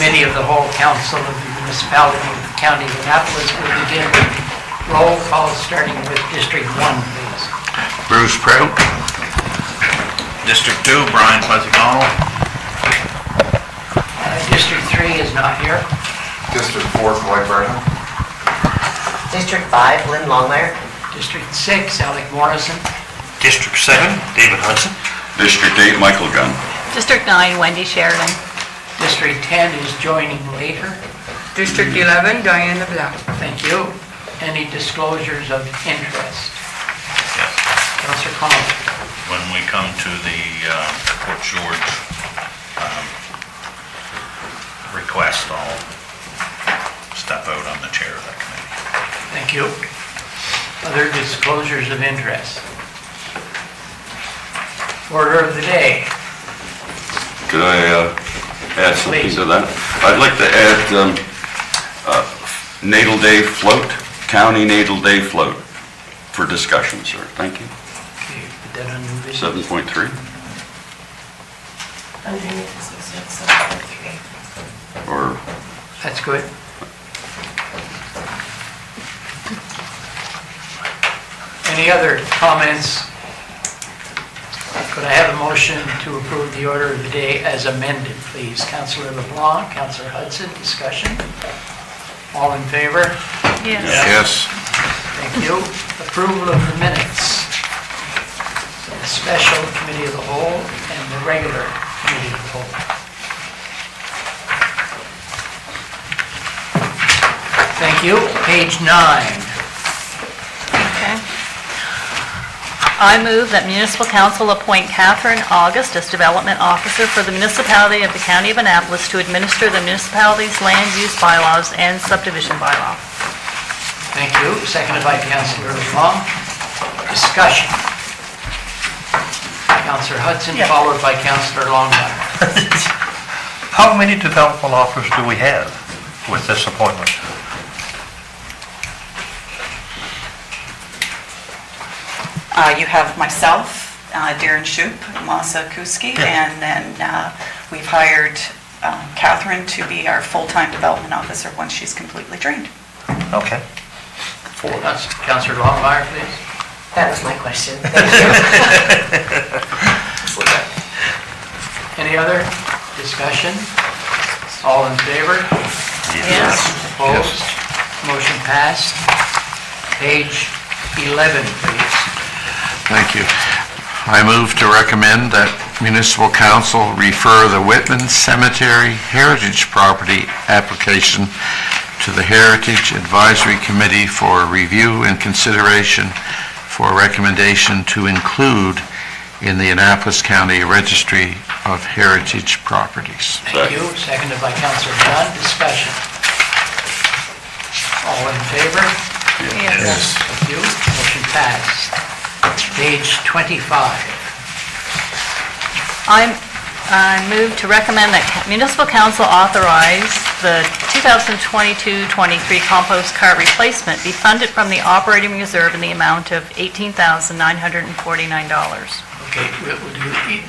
Committee of the Whole Council of the Municipality of the County of Annapolis will begin roll call starting with District 1, please. Bruce Prout. District 2, Brian Fuzzy-Connell. District 3 is not here. District 4, Floyd Burnham. District 5, Lynn Longmire. District 6, Alec Morrison. District 7, David Hudson. District 8, Michael Gunn. District 9, Wendy Sheridan. District 10 is joining later. District 11, Diana Black. Thank you. Any disclosures of interest? Yes. Councillor Connell. When we come to the Port George request, I'll step out on the chair of that committee. Thank you. Other disclosures of interest? Order of the day. Could I add something Please. to that? I'd like to add Natal Day float, County Natal Day float for discussion, sir. Thank you. Okay, put that on new business. 7.3. Underneath this is 7.3. Or That's good. Any other comments? Could I have a motion to approve the order of the day as amended, please? Councillor LeBlanc, Councillor Hudson, discussion? All in favor? Yes. Thank you. Approval of the minutes. The special committee of the whole and the regular committee of the whole. Thank you. Page 9. Okay. I move that Municipal Council appoint Catherine August as Development Officer for the municipality of the County of Annapolis to administer the municipality's land use bylaws and subdivision bylaw. Thank you. Seconded by Councillor LeBlanc. Discussion. Councillor Hudson, followed by Councillor Longmire. How many development officers do we have with this appointment? You have myself, Darren Shoup, Masa Kuski, and then we've hired Catherine to be our full-time development officer once she's completely trained. Okay. Councillor Longmire, please. That was my question. Thank you. Any other discussion? All in favor? Yes. Opposed? Motion passed. Page 11, please. Thank you. I move to recommend that Municipal Council refer the Whitman Cemetery Heritage Property application to the Heritage Advisory Committee for review and consideration for recommendation to include in the Annapolis County Registry of Heritage Properties. Thank you. Seconded by Councillor Gunn. Discussion. All in favor? Yes. Thank you. Motion passed. Page 25. I move to recommend that Municipal Council authorize the 2022-23 compost cart replacement be funded from the operating reserve in the amount of $18,949. Okay, we'll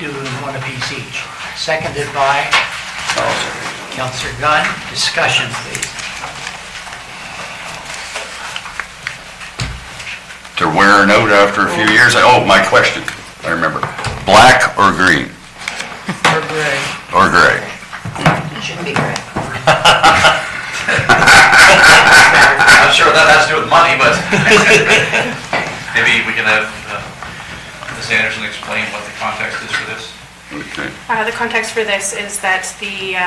do one apiece each. Seconded by Councillor Gunn. Discussion, please. to wear a note after a few years. Oh, my question. I remember. Black or green? Or gray. Or gray? It shouldn't be gray. I'm sure that has to do with money, but maybe we can have Ms. Anderson explain what the context is for this. Okay. The context for this is that the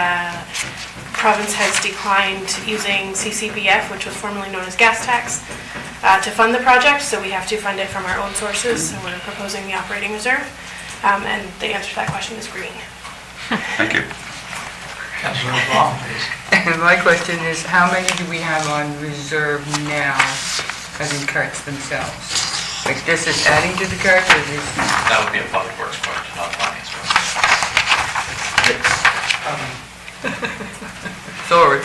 province has declined using CCBF, which was formerly known as gas tax, to fund the project, so we have to fund it from our own sources, so we're proposing the operating reserve, and the answer to that question is green. Thank you. Councillor LeBlanc, please. And my question is, how many do we have on reserve now, as in carts themselves? Like this is adding to the carts, or is That would be a public works question, not a finance question. sorry?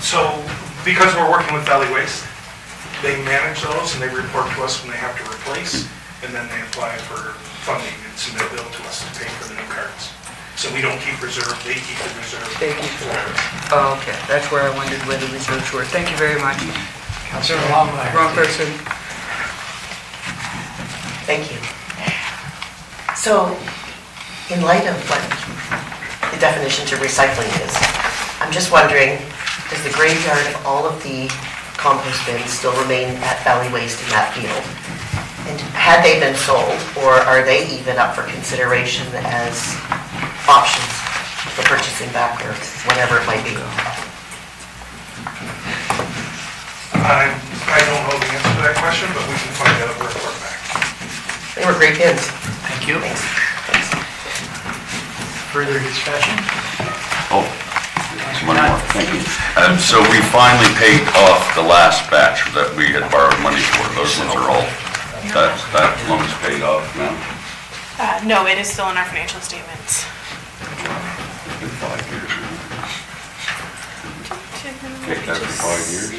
So, because we're working with Valley Waste, they manage those and they report to us when they have to replace, and then they apply for funding and submit a bill to us to pay for the new carts. So we don't keep reserve, they keep the reserve. They keep the reserve. Oh, okay, that's where I wondered where the reserves were. Thank you very much. Councilor Longmire. Wrong person. Thank you. So, in light of what the definition to recycling is, I'm just wondering, does the graveyard of all of the compost bins still remain at Valley Waste in that field? And had they been sold, or are they even up for consideration as options for purchasing back or whatever it might be? I don't know the answer to that question, but we can find out and report back. They were great bins. Thank you. Thanks. Further discussion? Oh, there's one more, thank you. So we finally paid off the last batch that we had borrowed money for. Those ones are all, that loan's paid off now. No, it is still in our financial statements. It's been 5 years. Take that for 5 years.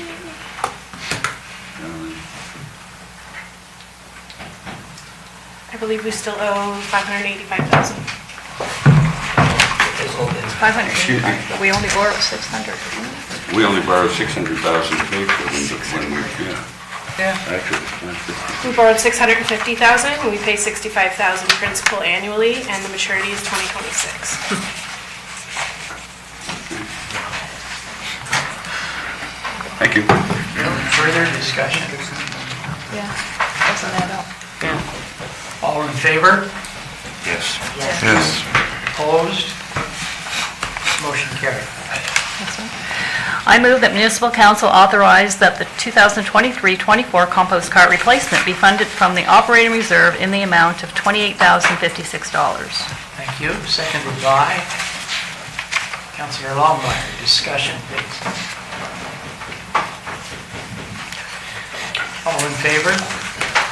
I believe we still owe $585,000. It's 585, but we only borrowed 600. We only borrowed 600,000 to pay for them, but when we, Yeah. actually, We borrowed $650,000, and we pay $65,000 principal annually, and the maturity is 2026. thank you. Further discussion? Yeah, doesn't add up. All in favor? Yes. Yes. Opposed? Motion carried. I move that municipal council authorize that the 2023-24 compost cart replacement be funded from the operating reserve in the amount of $28,056. Thank you. Seconded by Councilor Longmire. Discussion, please. All in favor?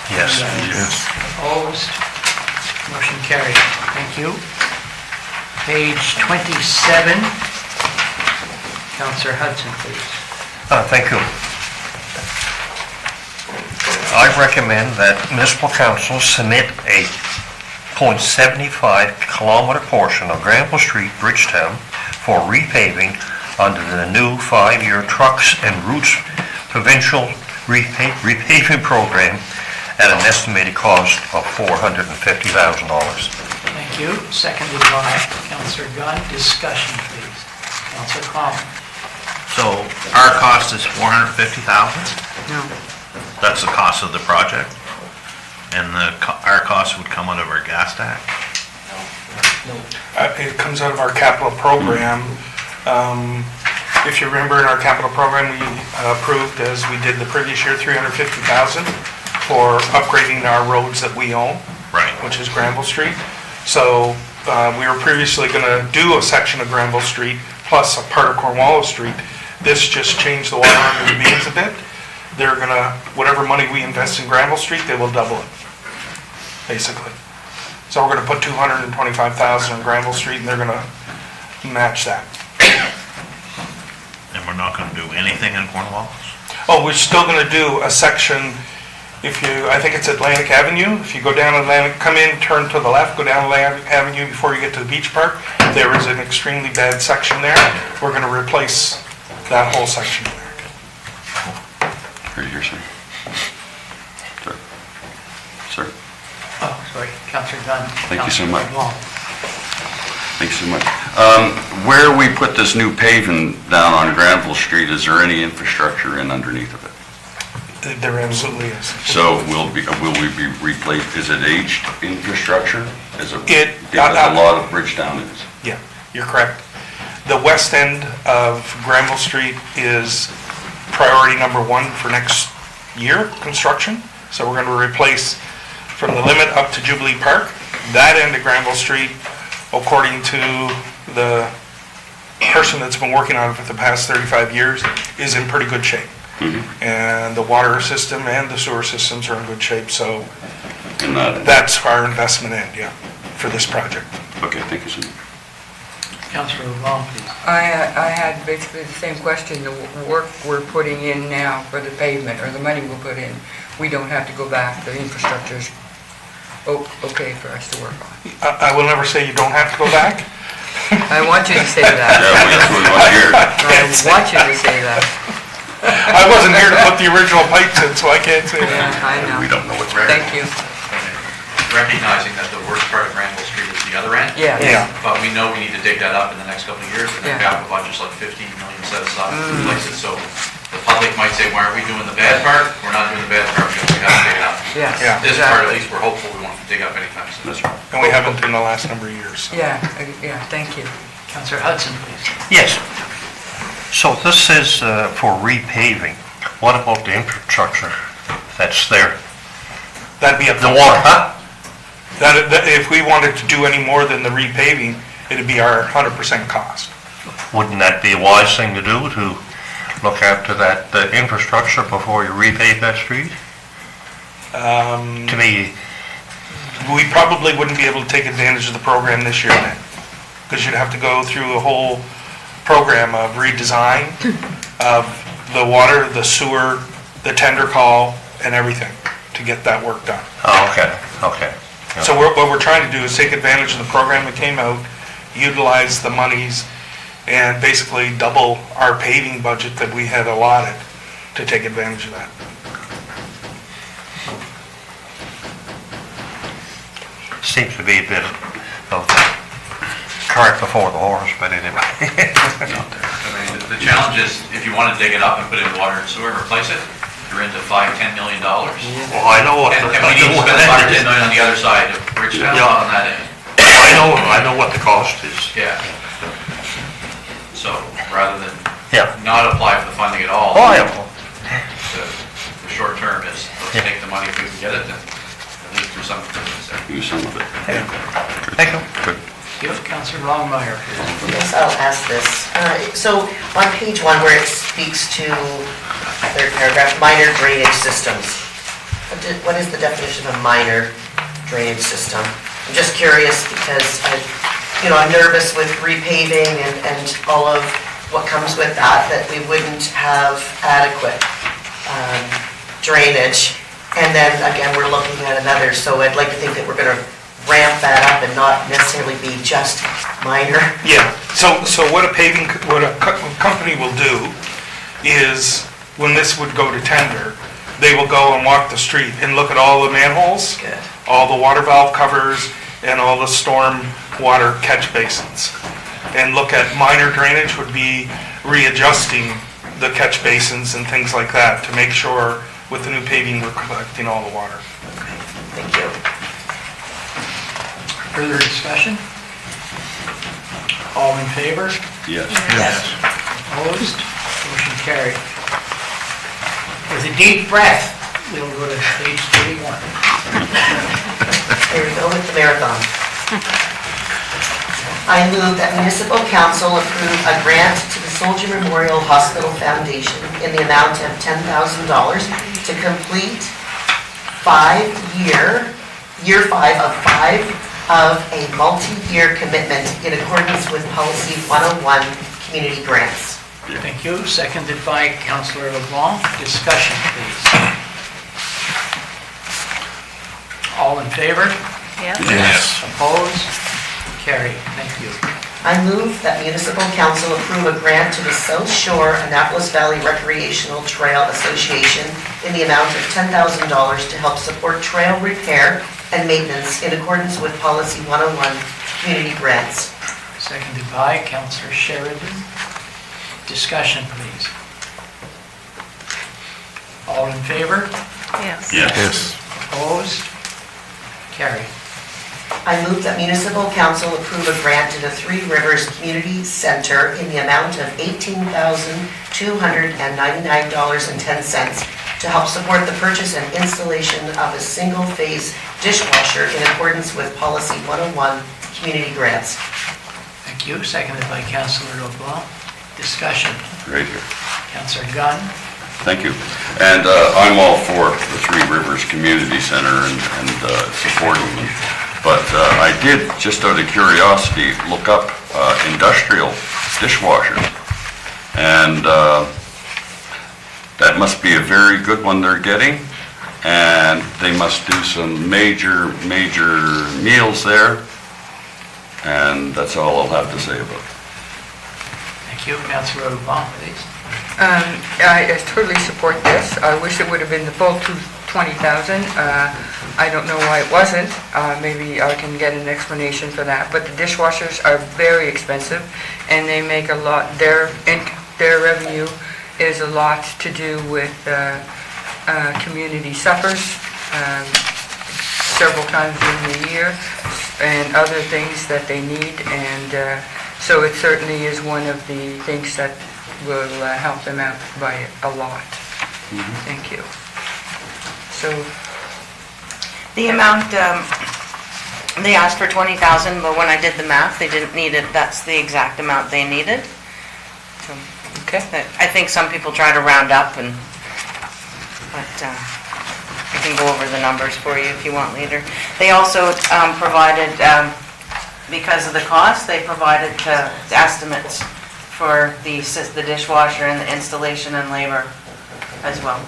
Yes. Yes. Opposed? Motion carried. Thank you. Page 27. Councilor Hudson, please. Thank you. I recommend that municipal council submit a .75 kilometer portion of Granville Street, Bridgetown, for repaving under the new 5-year Trucks and Routes Provincial Repaving Program at an estimated cost of $450,000. Thank you. Seconded by Councilor Gunn. Discussion, please. Councilor Conlon. So our cost is $450,000? No. That's the cost of the project? And our cost would come out of our gas tax? It comes out of our capital program. If you remember, in our capital program, we approved, as we did the previous year, $350,000 for upgrading our roads that we own. Right. Which is Granville Street. So we were previously going to do a section of Granville Street plus a part of Cornwallis Street. This just changed the water under the beans a bit. They're going to, whatever money we invest in Granville Street, they will double it, basically. So we're going to put $225,000 in Granville Street, and they're going to match that. And we're not going to do anything in Cornwallis? Oh, we're still going to do a section, I think it's Atlantic Avenue. If you go down Atlantic, come in, turn to the left, go down Atlantic Avenue before you get to the beach park, there is an extremely bad section there. We're going to replace that whole section there. Right here, sir. Sir. Oh, sorry. Councilor Gunn. Thank you so much. Councilor Blanc. Thanks so much. Where we put this new paving down on Granville Street, is there any infrastructure in underneath of it? There absolutely is. So will we be replaced, is it aged infrastructure? Is it, It- because a lot of Bridgetown is. Yeah, you're correct. The west end of Granville Street is priority number 1 for next year, construction. So we're going to replace from the limit up to Jubilee Park. That end of Granville Street, according to the person that's been working on it for the past 35 years, is in pretty good shape. And the water system and the sewer systems are in good shape, so And that, that's our investment end, yeah, for this project. okay, thank you so much. Councilor Blanc, please. I had basically the same question. The work we're putting in now for the pavement, or the money we'll put in, we don't have to go back. The infrastructure's okay for us to work on. I will never say you don't have to go back, I want you to say that. Yeah, we want to hear. I want you to say that. I wasn't here to put the original pipes in, so I can't say Yeah, that. I know. We don't know what's Thank you. Recognizing that the worst part of Granville Street is the other end. Yeah. Yeah. But we know we need to dig that up in the next couple of years, and the Yeah. capital budget's like 15 million set aside to replace it, so the public might say, why aren't we doing the bad part? We're not doing the bad part because we have to dig it up. Yeah. Yeah. This part, at least, we're hopeful we won't dig up anytime soon. That's right. And we haven't in the last number of years. Yeah, yeah, thank you. Councillor Hudson, please. Yes. So this is for repaving. What about the infrastructure that's there? That'd be up to The water, huh? That if we wanted to do any more than the repaving, it'd be our 100% cost. Wouldn't that be a wise thing to do, to look after that infrastructure before you repave that street? To me, We probably wouldn't be able to take advantage of the program this year then, because you'd have to go through a whole program of redesign of the water, the sewer, the tender call, and everything to get that work done. oh, okay. So what we're trying to do is take advantage of the program that came out, utilize the monies, and basically double our paving budget that we had allotted to take advantage of that. Seems to be a bit of the cart before the horse, but anyway. I mean, the challenge is, if you want to dig it up and put in water and sewer and replace it, you're into $5-10 million. Well, I know what And the, we need to spend $5-10 million on the other side of Bridgetown, Yeah. not on that end. I know what the cost is. Yeah. So, rather than Yeah. not apply for the funding at all. Oh, yeah. The short term is, let's Yeah. take the money if we can get it, and at least do something for this. Use some of it. Thank you. Good. Give Councillor Longmire, please. Yes, I'll ask this. So on page 1 where it speaks to, third paragraph, minor drainage systems. What is the definition of minor drainage system? I'm just curious because I'm nervous with repaving and all of what comes with that we wouldn't have adequate drainage. And then again, we're looking at another, so I'd like to think that we're going to ramp that up and not necessarily be just minor. Yeah, so what a company will do is, when this would go to tender, they will go and walk the street and look at all the manholes, Good. all the water valve covers, and all the storm water catch basins. And look at minor drainage would be readjusting the catch basins and things like that to make sure with the new paving we're collecting all the water. Thank you. Further discussion? All in favor? Yes. Yes. Opposed? Motion carried. With a deep breath, we'll go to page 31. There we go with the marathon. I move that municipal council approve a grant to the Soldier Memorial Hospital Foundation in the amount of $10,000 to complete year 5 of a multi-year commitment in accordance with Policy 101, Community Grants. Thank you. Seconded by Councillor LeBlanc. Discussion, please. All in favor? Yes? Yes. Opposed? Carried. Thank you. I move that municipal council approve a grant to the South Shore Annapolis Valley Recreational Trail Association in the amount of $10,000 to help support trail repair and maintenance in accordance with Policy 101, Community Grants. Seconded by Councillor Sheridan. Discussion, please. All in favor? Yes. Yes. Opposed? Carried. I move that municipal council approve a grant to the Three Rivers Community Center in the amount of $18,299.10 to help support the purchase and installation of a single-phase dishwasher in accordance with Policy 101, Community Grants. Thank you. Seconded by Councillor LeBlanc. Discussion. Right here. Councillor Gunn. Thank you. And I'm all for the Three Rivers Community Center and supporting them. But I did, just out of curiosity, look up industrial dishwashers. And that must be a very good one they're getting. And they must do some major meals there. And that's all I'll have to say about it. Thank you. Councilor LeBlanc, please. I totally support this. I wish it would have been the full 20,000. I don't know why it wasn't. Maybe I can get an explanation for that. But the dishwashers are very expensive, and they make a lot, their revenue is a lot to do with community suppers several times in the year, and other things that they need. And so it certainly is one of the things that will help them out by a lot. Thank you. So, The amount, they asked for 20,000, but when I did the math, they didn't need it, that's the exact amount they needed. So, okay. I think some people try to round up but I can go over the numbers for you if you want later. They also provided, because of the cost, they provided the estimates for the dishwasher and the installation and labor as well.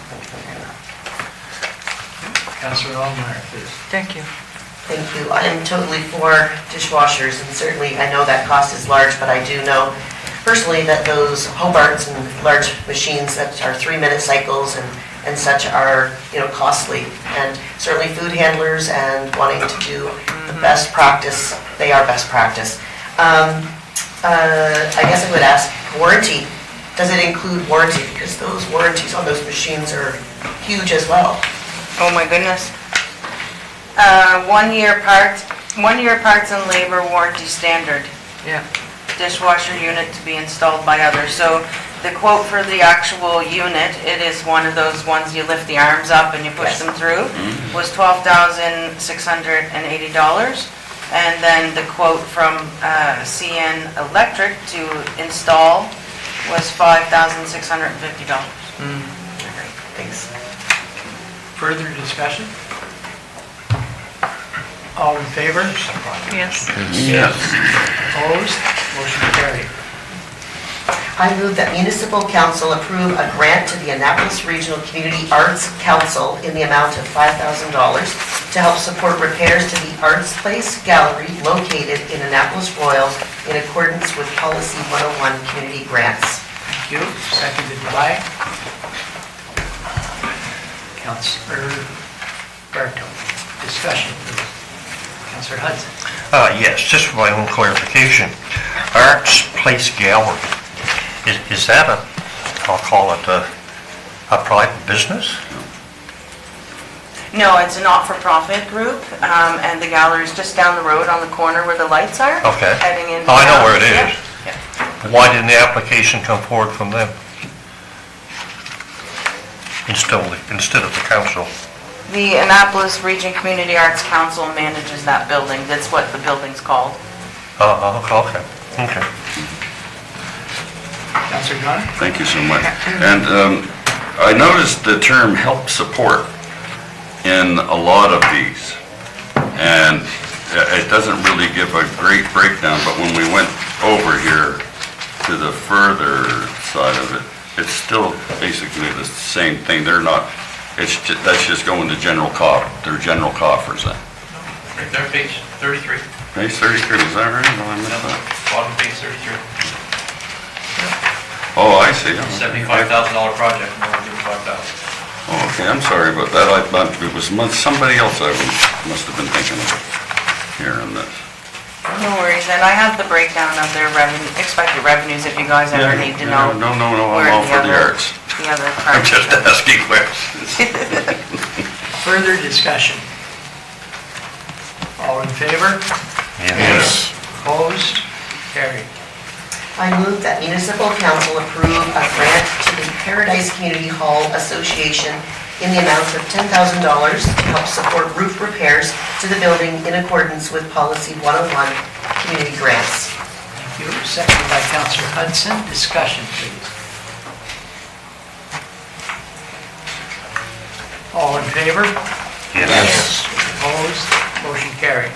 Councilor Allmeyer, please. Thank you. Thank you. I am totally for dishwashers, and certainly I know that cost is large, but I do know personally that those Hobarts and large machines that are 3-minute cycles and such are, costly. And certainly food handlers and wanting to do the best practice, they are best practice. I guess I would ask, warranty, does it include warranty? Because those warranties on those machines are huge as well. Oh my goodness. 1 year parts and labor warranty standard. Yeah. Dishwasher unit to be installed by others. So the quote for the actual unit, it is one of those ones you lift the arms up and you push them through, was $12,680. And then the quote from CN Electric to install was $5,650. Thanks. Further discussion? All in favor? Yes. Yes. Opposed? Motion carried. I move that municipal council approve a grant to the Annapolis Regional Community Arts Council in the amount of $5,000 to help support repairs to the Arts Place Gallery located in Annapolis Royal in accordance with Policy 101 Community Grants. Thank you. Seconded by Councilor Barto. Discussion, please. Councilor Hudson. Yes, just for my own clarification, Arts Place Gallery, is that I'll call it a private business? No, it's a not-for-profit group, and the gallery is just down the road on the corner where the lights are. Okay. Heading in. Oh, I know where it Yeah. is. Why didn't the application come forward from them? Instead of the council? The Annapolis Region Community Arts Council manages that building. That's what the building's called. Okay. Councilor Gunn? Thank you so much. And I noticed the term help support in a lot of these. And it doesn't really give a great breakdown, but when we went over here to the further side of it, it's still basically the same thing. They're not, that's just going to their general coffers then. Right there, page 33. Page 33, is that right? No, I missed that. Bottom page 33. Oh, I see. $75,000 project, and we're doing 5,000. Oh, okay, I'm sorry about that. I thought it was somebody else I must have been thinking of here in this. No worries, and I have the breakdown of their expected revenues if you guys ever need to know. No, I'm where all for the arts. The other I'm parts. just asking questions. Further discussion? All in favor? Yes. Opposed? Carried. I move that municipal council approve a grant to the Paradise Community Hall Association in the amount of $10,000 to help support roof repairs to the building in accordance with Policy 101 Community Grants. Thank you. Seconded by Councilor Hudson. Discussion, please. All in favor? Yes. Opposed? Motion carried.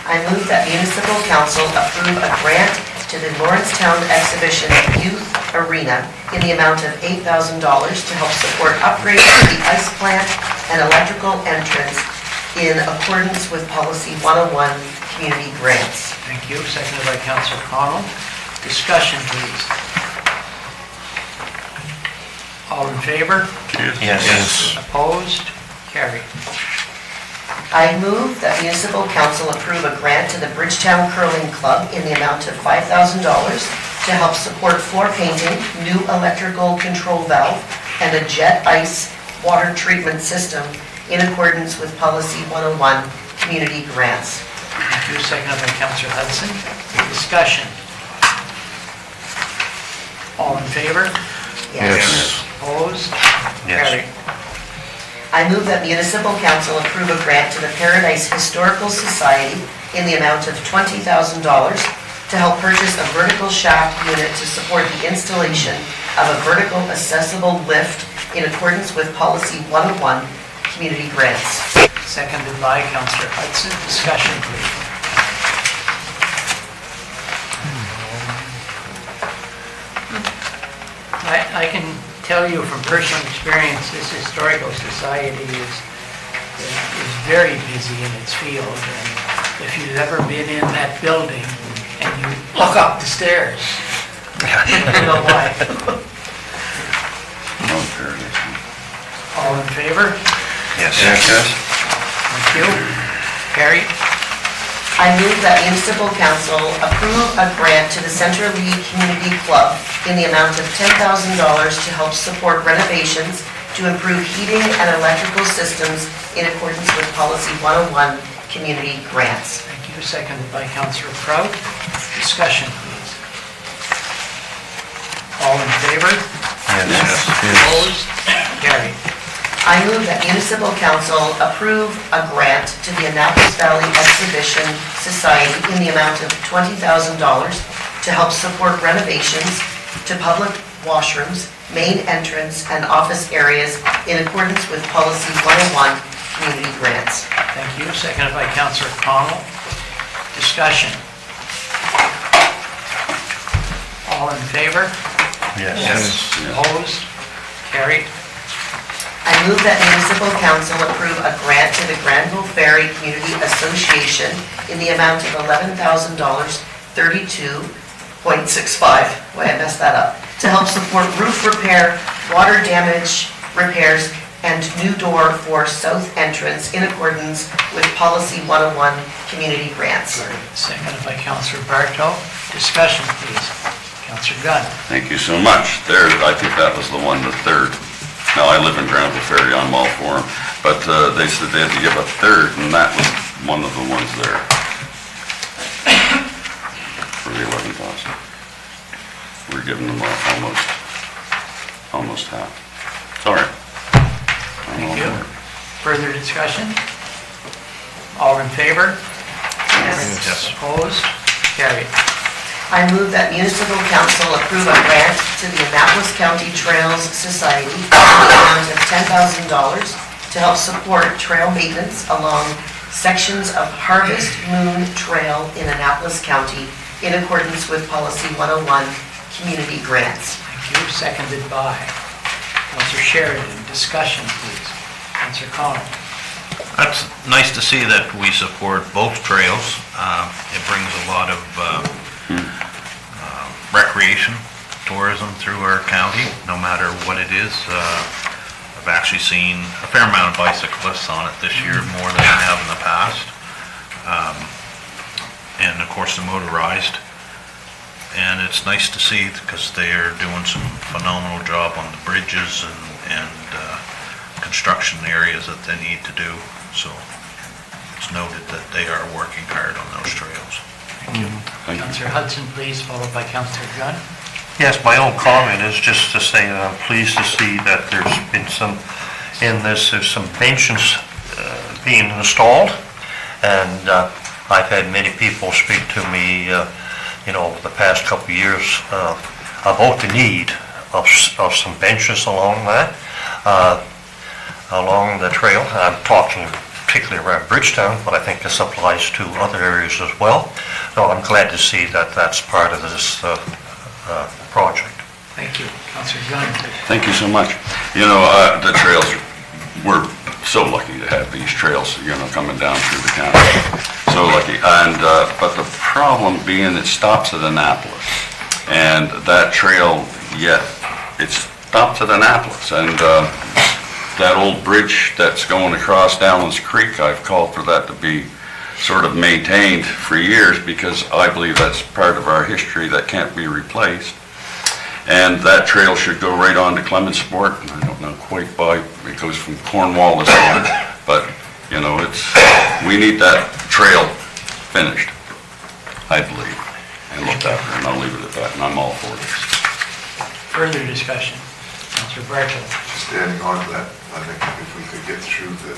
I move that municipal council approve a grant to the Lawrencetown Exhibition Youth Arena in the amount of $8,000 to help support upgrades to the ice plant and electrical entrance in accordance with Policy 101 Community Grants. Thank you. Seconded by Councillor Connell. Discussion, please. All in favor? Yes. Opposed? Carried. I move that municipal council approve a grant to the Bridgetown Curling Club in the amount of $5,000 to help support floor painting, new electrical control valve, and a jet ice water treatment system in accordance with Policy 101, community grants. Thank you. Seconded by Councillor Hudson. Discussion. All in favor? Yes. Opposed? Yes. Carried. I move that municipal council approve a grant to the Paradise Historical Society in the amount of $20,000 to help purchase a vertical shaft unit to support the installation of a vertical accessible lift in accordance with Policy 101, community grants. Seconded by Councillor Hudson. Discussion, please. I can tell you from personal experience, this historical society is very busy in its field. And if you've ever been in that building and you look up the stairs, you know why. Oh, Paradise. All in favor? Yes. Thank you. Carried. I move that municipal council approve a grant to the Centre League Community Club in the amount of $10,000 to help support renovations to improve heating and electrical systems in accordance with Policy 101, community grants. Thank you. Seconded by Councillor Prout. Discussion, please. All in favor? Yes. Opposed? Carried. I move that municipal council approve a grant to the Annapolis Valley Exhibition Society in the amount of $20,000 to help support renovations to public washrooms, main entrance, and office areas in accordance with Policy 101, community grants. Thank you. Seconded by Councillor Connell. Discussion. All in favor? Yes. Opposed? Carried. I move that municipal council approve a grant to the Granville Ferry Community Association in the amount of $11,000, 32.65, boy, I messed that up, to help support roof repair, water damage repairs, and new door for south entrance in accordance with Policy 101, community grants. Seconded by Councillor Bartow. Discussion, please. Councillor Gunn. Thank you so much. There, I think that was the one, the third. Now, I live in Granville Ferry, I'm all for them, but they said they had to give a third, and that was one of the ones there. For the 11,000. We're giving them almost half. Sorry. Thank you. Further discussion? All in favor? Yes. Opposed? Carried. I move that municipal council approve a grant to the Annapolis County Trails Society in the amount of $10,000 to help support trail maintenance along sections of Harvest Moon Trail in Annapolis County in accordance with Policy 101, community grants. Thank you. Seconded by Councillor Sheridan. Discussion, please. Councillor Connell. That's nice to see that we support both trails. It brings a lot of recreation, tourism through our county, no matter what it is. I've actually seen a fair amount of bicyclists on it this year, more than I have in the past. And of course the motorized. And it's nice to see because they are doing some phenomenal job on the bridges and construction areas that they need to do. So it's noted that they are working hard on those trails. Thank you. Councillor Hudson, please, followed by Councillor Gunn. Yes, my own comment is just to say that I'm pleased to see that there's been there's some benches being installed, and I've had many people speak to me, over the past couple of years about the need of some benches along the trail. I'm talking particularly around Bridgetown, but I think this applies to other areas as well. So I'm glad to see that that's part of this project. Thank you. Councillor Gunn, please. Thank you so much. The trails, we're so lucky to have these trails, coming down through the county. So lucky. And, but the problem being it stops at Annapolis. And that trail, yet, it stops at Annapolis. And that old bridge that's going across Dowlands Creek, I've called for that to be sort of maintained for years because I believe that's part of our history that can't be replaced. And that trail should go right on to Clementsport. I don't know quite by, it goes from Cornwall to somewhere, but, you know, we need that trail finished, I believe, and looked after, and I'll leave it at that, and I'm all for this. Further discussion? Councilor Bartow. Just adding on to that, I think if we could get through the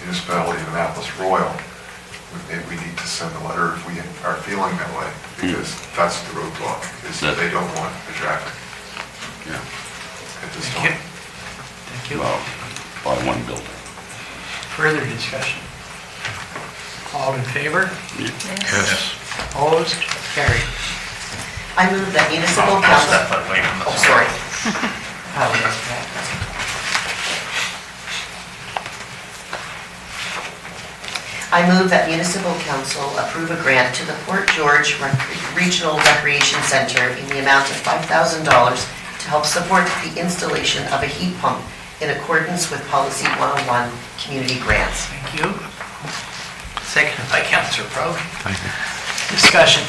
municipality of Annapolis Royal, maybe we need to send a letter if we are feeling that way, because that's the roadblock, is that they don't want the traffic. Yeah. At this Thank you. time. Thank you. Well, by one building. Further discussion? All in favor? Yes. Opposed? Carried. I move that municipal Pass council... that foot away from the Oh, floor. sorry. Apologize for that. I move that municipal council approve a grant to the Port George Regional Recreation Center in the amount of $5,000 to help support the installation of a heat pump in accordance with Policy 101 Community Grants. Thank you. Seconded by Councilor Proud. Thank you. Discussion?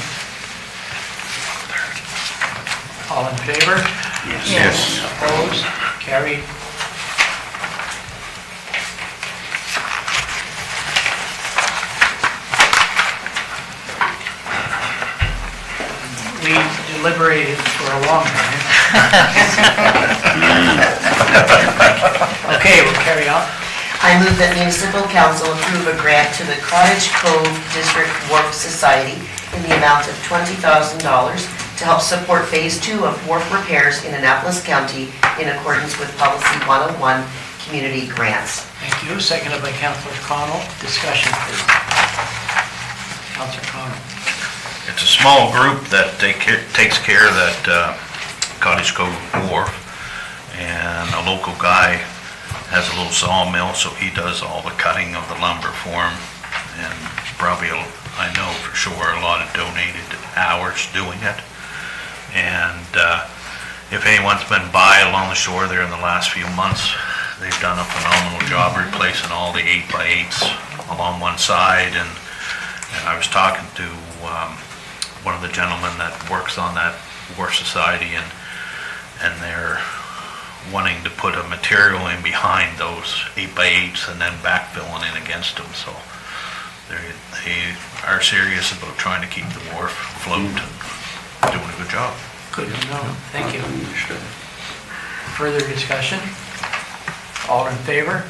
All in favor? Yes. Opposed? Carried. We deliberated for a long time. Okay, we'll carry on. I move that municipal council approve a grant to the Cottage Cove District Wharf Society in the amount of $20,000 to help support Phase 2 of wharf repairs in Annapolis County in accordance with Policy 101 Community Grants. Thank you. Seconded by Councilor Connell. Discussion, please. Councilor Connell. It's a small group that takes care of that Cottage Cove Wharf, and a local guy has a little sawmill, so he does all the cutting of the lumber for him, and probably, I know for sure, a lot of donated hours doing it. And if anyone's been by along the shore there in the last few months, they've done a phenomenal job replacing all the 8x8s along one side, and I was talking to one of the gentlemen that works on that Wharf Society, and they're wanting to put a material in behind those 8x8s and then backfilling in against them, so they are serious about trying to keep the wharf afloat and doing a good job. Good to know. Thank you. Further discussion? All in favor?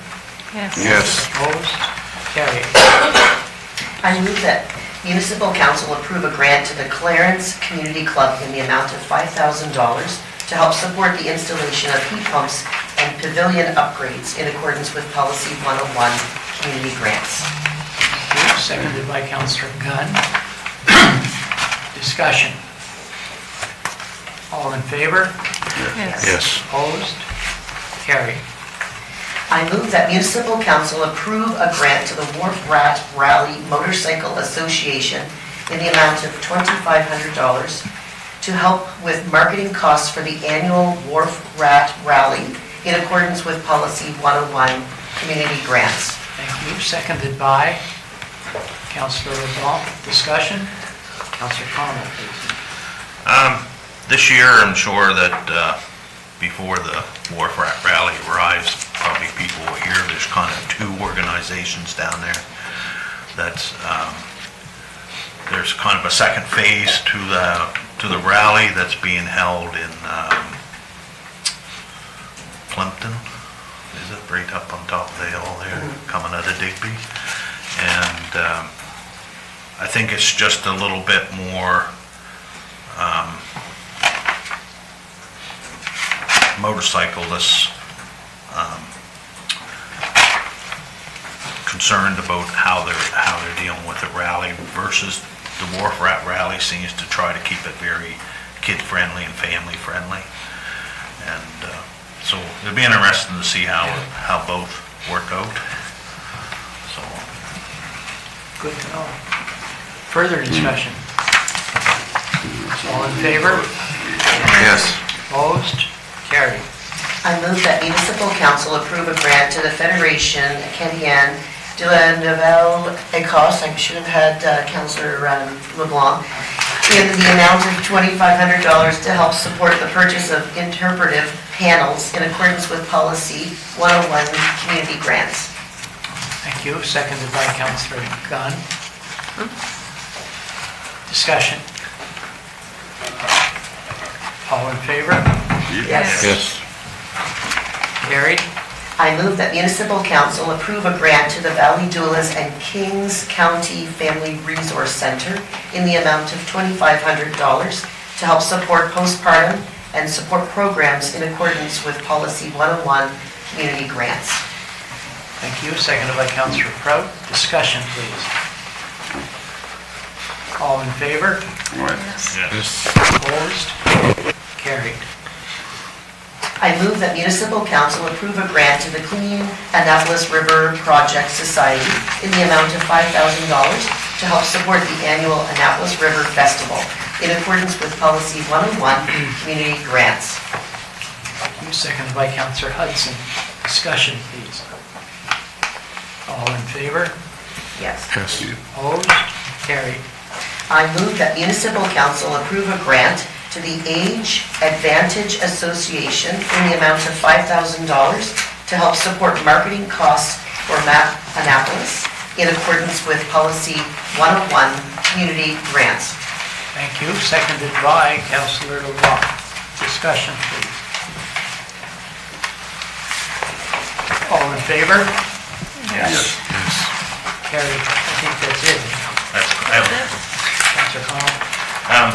Yes. Opposed? Carried. I move that municipal council approve a grant to the Clarence Community Club in the amount of $5,000 to help support the installation of heat pumps and pavilion upgrades in accordance with Policy 101 Community Grants. Thank you. Seconded by Councilor Gunn. Discussion. All in favor? Yes. Opposed? Carried. I move that municipal council approve a grant to the Wharf Rat Rally Motorcycle Association in the amount of $2,500 to help with marketing costs for the annual Wharf Rat Rally in accordance with Policy 101 Community Grants. Thank you. Seconded by Councilor LeBlanc. Discussion? Councilor Connell, please. This year, I'm sure that before the Wharf Rat Rally arrives, probably people will hear there's kind of two organizations down there. That's there's kind of a second phase to the rally that's being held in Plimpton. Is it right up on top of the hill there, coming out of Digby? And I think it's just a little bit more motorcyclists concerned about how they're dealing with the rally versus the Wharf Rat Rally seems to try to keep it very kid-friendly and family-friendly. And so it'll be interesting to see how both work out. So. Good to know. Further discussion? All in favor? Yes. Opposed? Carried. I move that municipal council approve a grant to the Fédération Canadienne de la Nouvelle Écosse, I should have had Councillor LeBlanc, in the amount of $2,500 to help support the purchase of interpretive panels in accordance with Policy 101 Community Grants. Thank you. Seconded by Councillor Gunn. Discussion? All in favor? Yes. Yes. Carried. I move that municipal council approve a grant to the Valley Doulas and Kings County Family Resource Center in the amount of $2,500 to help support postpartum and support programs in accordance with Policy 101 Community Grants. Thank you. Seconded by Councillor Prout. Discussion, please. All in favor? Yes. Opposed? Carried. I move that municipal council approve a grant to the Clean Annapolis River Project Society in the amount of $5,000 to help support the annual Annapolis River Festival in accordance with Policy 101 Community Grants. Thank you. Seconded by Councillor Hudson. Discussion, please. All in favor? Yes. Yes. Opposed? Carried. I move that municipal council approve a grant to the Age Advantage Association in the amount of $5,000 to help support marketing costs for MAP Annapolis in accordance with Policy 101 Community Grants. Thank you. Seconded by Councillor LeBlanc. Discussion, please. All in favor? Yes. Carried. I think that's it. Councillor Connell?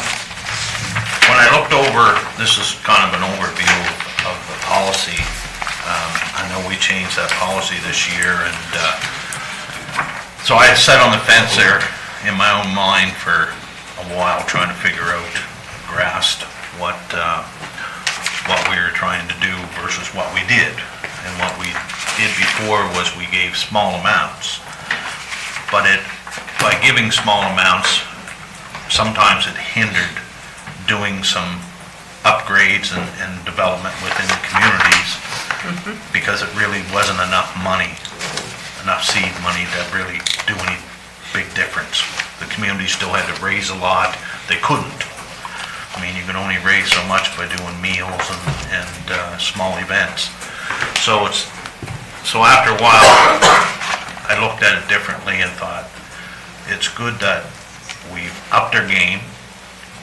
When I looked over, this is kind of an overview of the policy. I know we changed that policy this year, and so I had sat on the fence there in my own mind for a while, trying to figure out, grasp what we were trying to do versus what we did. And what we did before was we gave small amounts, but by giving small amounts, sometimes it hindered doing some upgrades and development within the communities because it really wasn't enough money, enough seed money to really do any big difference. The community still had to raise a lot. They couldn't. I mean, you can only raise so much by doing meals and small events. So after a while, I looked at it differently and thought, it's good that we've upped our game.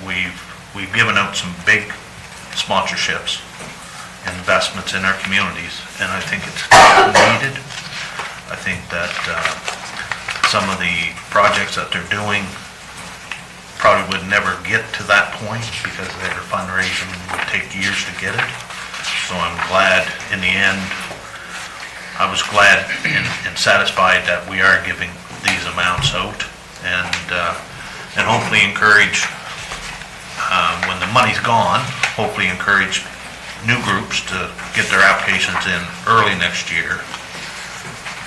We've given out some big sponsorships, investments in our communities, and I think it's needed. I think that some of the projects that they're doing probably would never get to that point because their fundraising would take years to get it. So I'm glad, in the end, I was glad and satisfied that we are giving these amounts out and hopefully encourage, when the money's gone, hopefully encourage new groups to get their applications in early next year.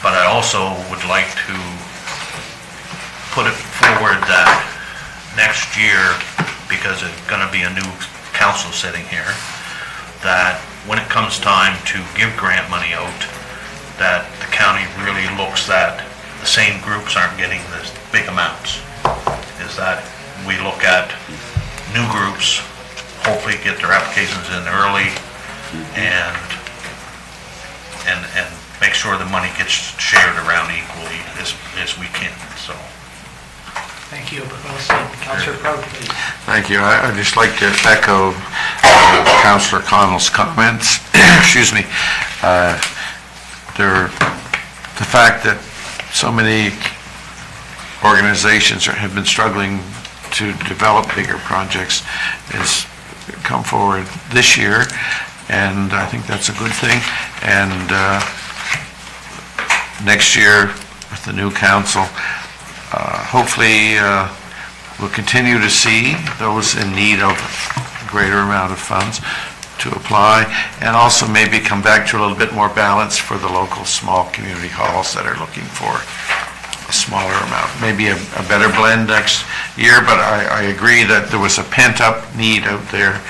But I also would like to put it forward that next year, because it's going to be a new council sitting here, that when it comes time to give grant money out, that the county really looks that the same groups aren't getting the big amounts. Is that we look at new groups, hopefully get their applications in early and make sure the money gets shared around equally as we can, so. Thank you. Well said. Councillor Prout, please. Thank you. I'd just like to echo Councillor Connell's comments. Excuse me. The fact that so many organizations have been struggling to develop bigger projects has come forward this year, and I think that's a good thing. And next year, with the new council, hopefully we'll continue to see those in need of a greater amount of funds to apply, and also maybe come back to a little bit more balance for the local small community halls that are looking for a smaller amount. Maybe a better blend next year, but I agree that there was a pent-up need out there.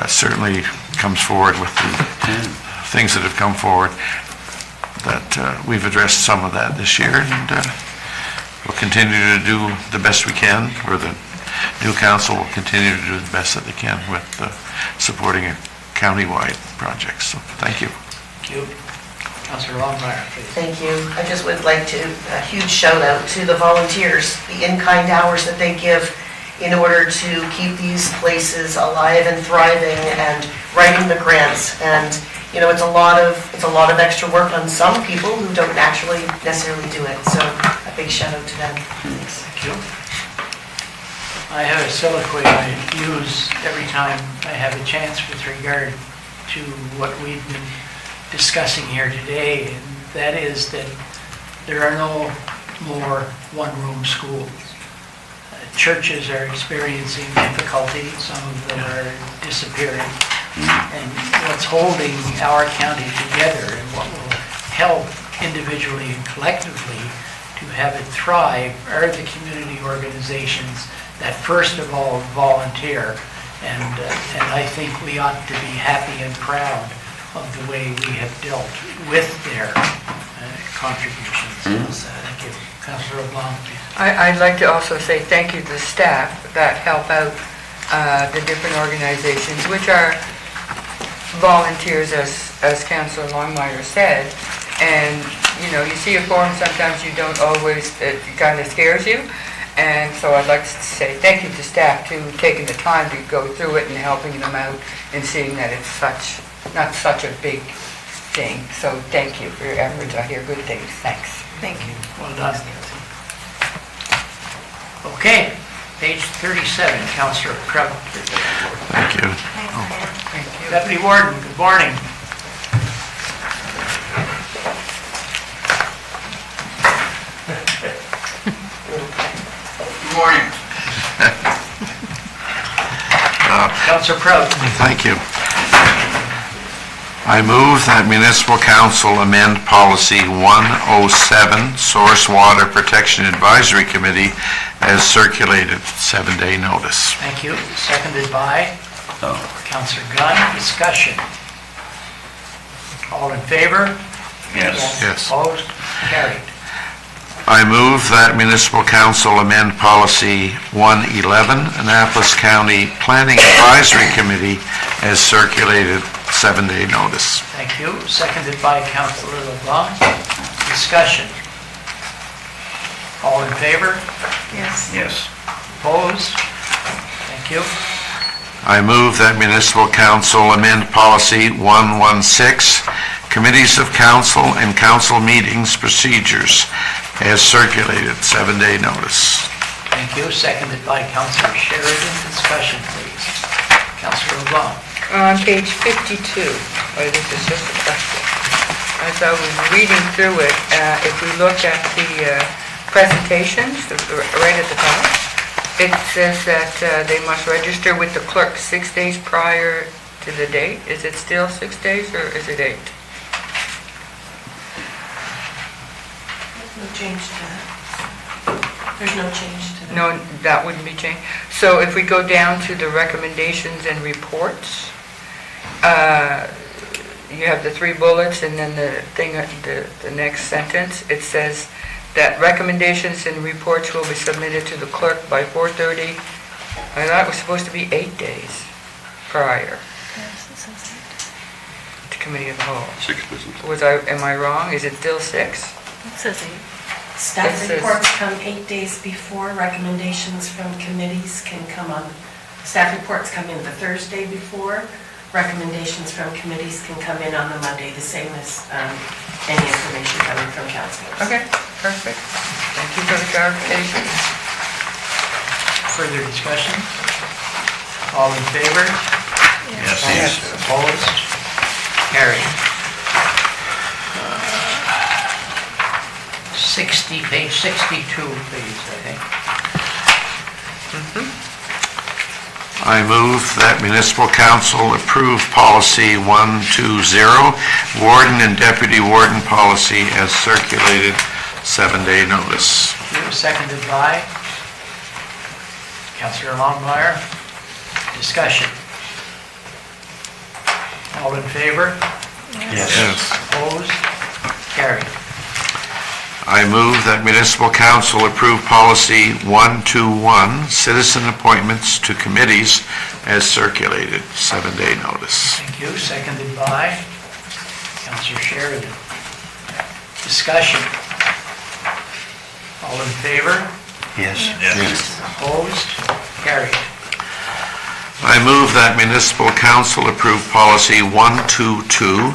Certainly comes forward with the things that have come forward, that we've addressed some of that this year, and we'll continue to do the best we can, or the new council will continue to do the best that they can with supporting a county-wide project. So, thank you. Thank you. Councillor Longmire, please. Thank you. I just would like to, a huge shout out to the volunteers, the in-kind hours that they give in order to keep these places alive and thriving and writing the grants. And, you know, it's a lot of extra work on some people who don't naturally necessarily do it. So a big shout out to them. Thanks. Thank you. I have a soliloquy I use every time I have a chance with regard to what we've been discussing here today, and that is that there are no more one-room schools. Churches are experiencing difficulty, some of them are disappearing, and what's holding our county together and what will help individually and collectively to have it thrive are the community organizations that first of all volunteer, and I think we ought to be happy and proud of the way we have dealt with their contributions. So, thank you. Councillor LeBlanc, please. I'd like to also say thank you to the staff that help out the different organizations, which are volunteers, as Councillor Longmire said. And, you know, you see a form, sometimes you don't always, it kind of scares you. And so I'd like to say thank you to staff too, taking the time to go through it and helping them out and seeing that it's not such a big thing. So thank you for your efforts. I hear good things. Thanks. Thank you. Well done. Okay, page 37, Councillor Cotw. Thank you. Thank you. Deputy Warden, good morning. Good morning. Councillor Prout. Thank you. I move that Municipal Council amend Policy 107, Source Water Protection Advisory Committee, as circulated, 7-day notice. Thank you. Seconded by Councillor Gunn. Discussion. All in favor? Yes. Yes. Opposed? Carried. I move that Municipal Council amend Policy 111, Annapolis County Planning Advisory Committee, as circulated, 7-day notice. Thank you. Seconded by Councillor LeBlanc. Discussion. All in favor? Yes. Yes. Opposed? Thank you. I move that Municipal Council amend Policy 116, Committees of Council and Council Meetings Procedures, as circulated, 7-day notice. Thank you. Seconded by Councillor Sheridan. Discussion, please. Councillor LeBlanc. On page 52, this is just a question. As I was reading through it, if we look at the presentations, right at the top, it says that they must register with the clerk 6 days prior to the date. Is it still 6 days or is it 8? No change to that. There's no change to that. No, that wouldn't be changed. So if we go down to the recommendations and reports, you have the 3 bullets, and then the next sentence, it says that recommendations and reports will be submitted to the clerk by 4:30. I thought it was supposed to be 8 days prior to committee of the whole. 6 business. Am I wrong? Is it still 6? It says 8. Staff It says- reports come 8 days before, recommendations from committees can come on, staff reports come in the Thursday before, recommendations from committees can come in on the Monday, the same as any information coming from councilors. Okay, perfect. Thank you for the clarification. Further discussion? All in favor? Yes. Opposed? Carried. page 62, please, I think. I move that Municipal Council approve Policy 120, Warden and Deputy Warden Policy, as circulated, 7-day notice. Thank you. Seconded by Councillor Longmire. Discussion. All in favor? Yes. Opposed? Carried. I move that municipal council approve policy 121, citizen appointments to committees as circulated, 7-day notice. Thank you. Seconded by Councillor Sheridan. Discussion. All in favor? Yes. Opposed? Carried. I move that municipal council approve policy 122,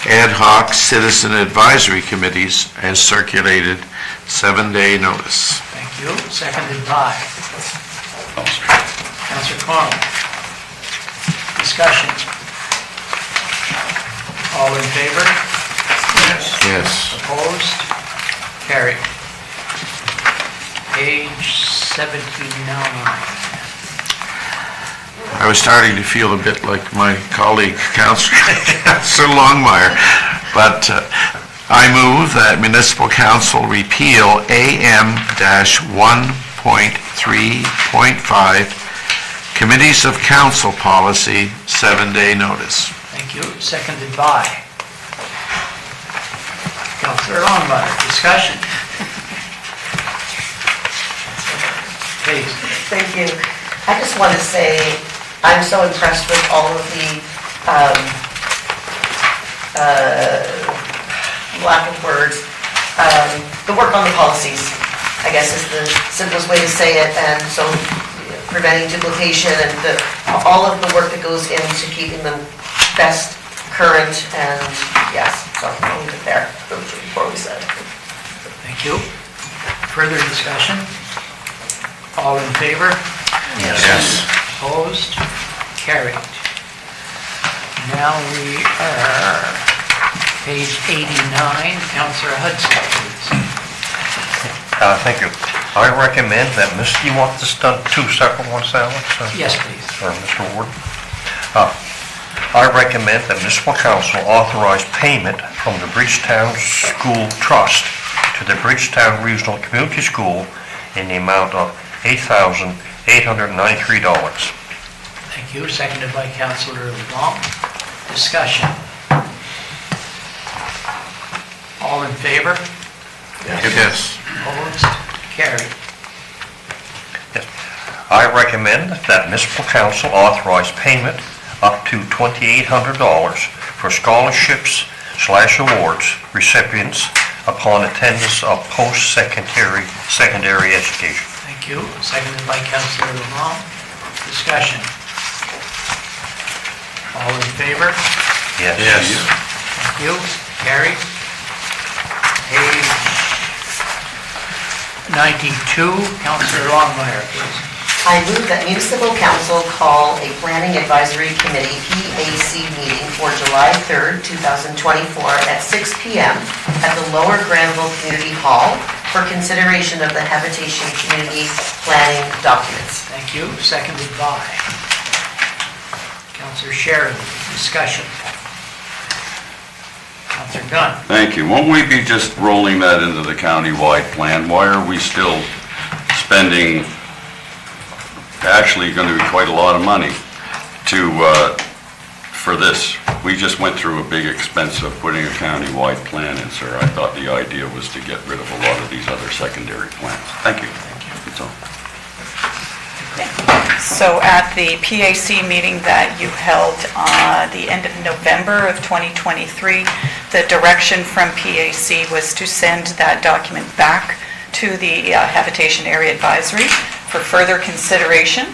ad hoc citizen advisory committees as circulated, 7-day notice. Thank you. Seconded by Councillor Cotw. Discussion. All in favor? Yes. Opposed? Carried. Page 79. I was starting to feel a bit like my colleague, Councillor Longmire, but I move that municipal council repeal AM-1.3.5, committees of council policy, 7-day notice. Thank you. Seconded by Councillor Longmire. Discussion. Please. Thank you. I just want to say, I'm so impressed with all of the, lack of words, the work on the policies, I guess is the simplest way to say it, and so preventing duplication and all of the work that goes into keeping them best current, and yes, so I'll leave it there, before we said. Thank you. Further discussion? All in favor? Yes. Opposed? Carried. Now we are page 89. Councillor Hudson, please. Thank you. I recommend that, do you want this done two separate ones, Alex? Yes, please. Or Mr. Ward? I recommend that municipal council authorize payment from the Bridgetown School Trust to the Bridgetown Regional Community School in the amount of $8,893. Thank you. Seconded by Councillor LeBlanc. Discussion. All in favor? Yes. Opposed? Carried. Yes. I recommend that municipal council authorize payment up to $2,800 for scholarships/awards recipients upon attendance of secondary education. Thank you. Seconded by Councillor LeBlanc. Discussion. All in favor? Yes. Thank you. Carried. Page 92, Councillor Longmire, please. I move that municipal council call a planning advisory committee, PAC, meeting for July 3rd, 2024 at 6 p.m. at the Lower Granville Community Hall for consideration of the habitation community planning documents. Thank you. Seconded by Councillor Sheridan. Discussion. Councillor Gunn. Thank you. Won't we be just rolling that into the county-wide plan? Why are we still spending actually going to be quite a lot of money for this? We just went through a big expense of putting a county-wide plan in, sir. I thought the idea was to get rid of a lot of these other secondary plans. Thank you. That's all. So at the PAC meeting that you held the end of November of 2023, the direction from PAC was to send that document back to the Habitation Area Advisory for further consideration,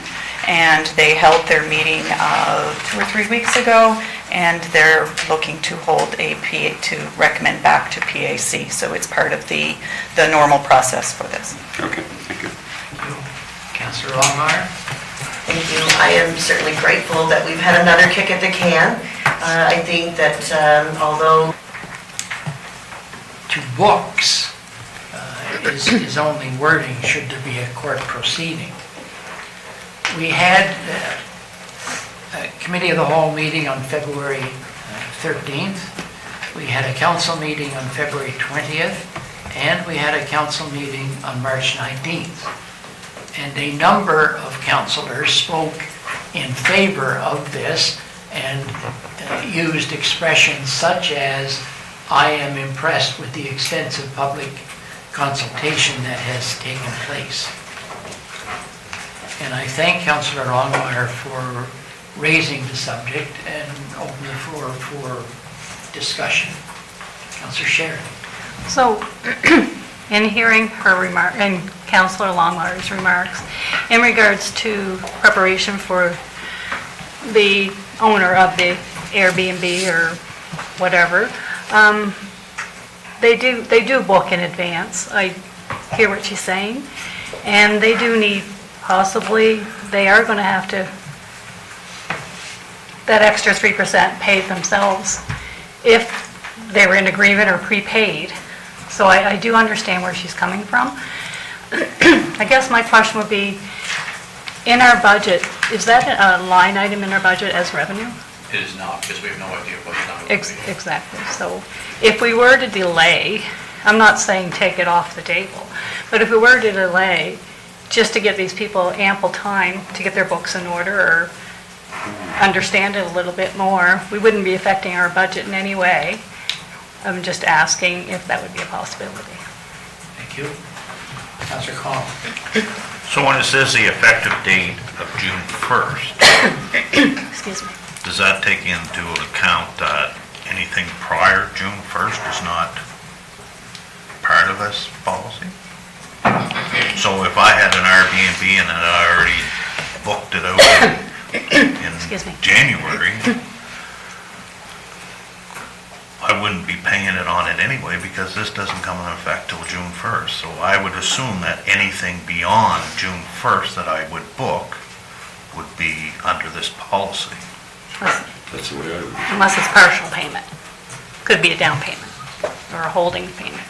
and they held their meeting 2 or 3 weeks ago, and they're looking to hold to recommend back to PAC. So it's part of the normal process for this. Okay, thank you. Thank you. Councillor Longmire. Thank you. I am certainly grateful that we've had another kick at the can. I think that although To books is only wording should there be a court proceeding. We had a committee of the whole meeting on February 13th. We had a council meeting on February 20th, and we had a council meeting on March 19th. And a number of councilors spoke in favor of this and used expressions such as, "I am impressed with the extensive public consultation that has taken place." And I thank Councillor Longmire for raising the subject and open the floor for discussion. Councillor Sheridan. So, in hearing her remark, and Councillor Longmire's remarks, in regards to preparation for the owner of the Airbnb or whatever, they do book in advance. I hear what she's saying, and they do need, possibly, they are going to have to, that extra 3% paid themselves if they were in agreement or prepaid. So I do understand where she's coming from. I guess my question would be, in our budget, is that a line item in our budget as revenue? It is not, because we have no idea what it's going to be. Exactly. So if we were to delay, I'm not saying take it off the table, but if we were to delay, just to give these people ample time to get their books in order or understand it a little bit more, we wouldn't be affecting our budget in any way. I'm just asking if that would be a possibility. Thank you. Councillor Connell. So when it says the effective date of June 1st, Excuse me. does that take into account that anything prior June 1st is not part of this policy? So if I had an Airbnb and I already booked it out in Excuse me. January, I wouldn't be paying it on it anyway because this doesn't come into effect till June 1st. So I would assume that anything beyond June 1st that I would book would be under this policy. That's the way I would. Unless it's partial payment. Could be a down payment or a holding payment.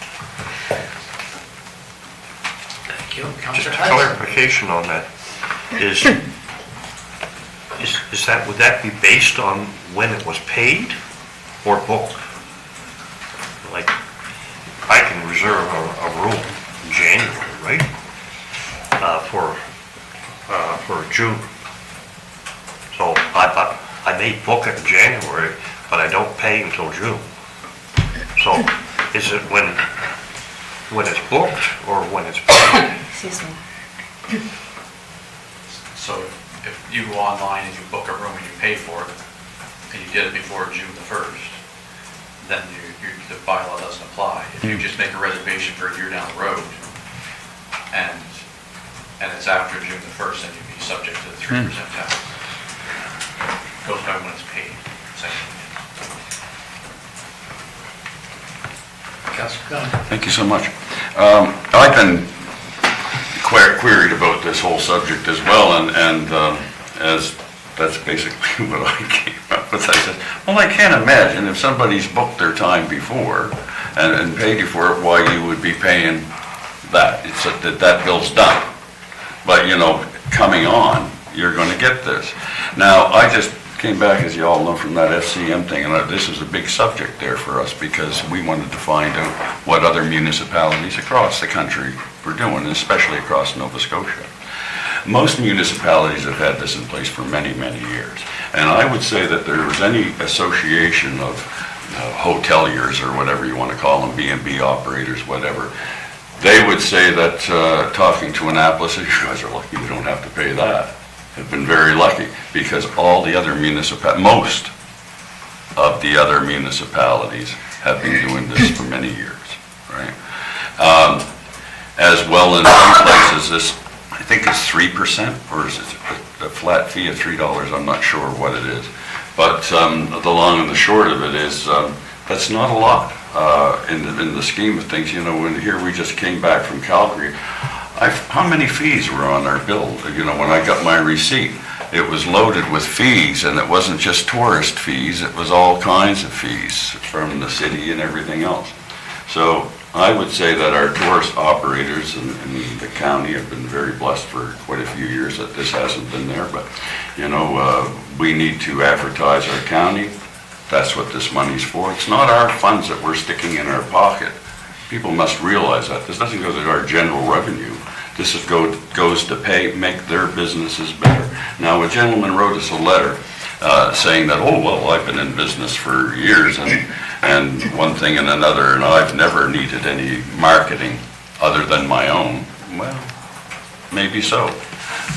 Thank you. Just Councillor a Hudson. clarification on that. Is that, would that be based on when it was paid or booked? Like, I can reserve a room in January, right? For June. So I may book it in January, but I don't pay until June. So is it when it's booked or when it's paid? Excuse me. So if you go online and you book a room and you pay for it, and you did it before June the 1st, then the bylaw doesn't apply. If you just make a reservation for a year down the road, and it's after June the 1st, then you'd be subject to the 3% tax. Goes by when it's paid, essentially. Councillor Gunn. Thank you so much. I've been queried about this whole subject as well, and as that's basically what I came up with. I said, well, I can't imagine if somebody's booked their time before and paid you for it, why you would be paying that. It's that bill's done. But, coming on, you're going to get this. Now, I just came back, as you all know, from that FCM thing, and this is a big subject there for us because we wanted to find out what other municipalities across the country were doing, especially across Nova Scotia. Most municipalities have had this in place for many, many years. And I would say that there was any association of hoteliers or whatever you want to call them, B&B operators, whatever, they would say that, talking to Annapolis, you guys are lucky you don't have to pay that. Have been very lucky because all the other most of the other municipalities have been doing this for many years, right? As well in some places, this, I think it's 3%, or is it a flat fee of $3? I'm not sure what it is. But the long and the short of it is, that's not a lot in the scheme of things. When here we just came back from Calgary, how many fees were on our bill? When I got my receipt, it was loaded with fees, and it wasn't just tourist fees, it was all kinds of fees from the city and everything else. So I would say that our tourist operators in the county have been very blessed for quite a few years that this hasn't been there, but, we need to advertise our county. That's what this money's for. It's not our funds that we're sticking in our pocket. People must realize that. This doesn't go to our general revenue. This goes to make their businesses better. Now, a gentleman wrote us a letter saying that, oh, well, I've been in business for years and one thing and another, and I've never needed any marketing other than my own. Well, maybe so.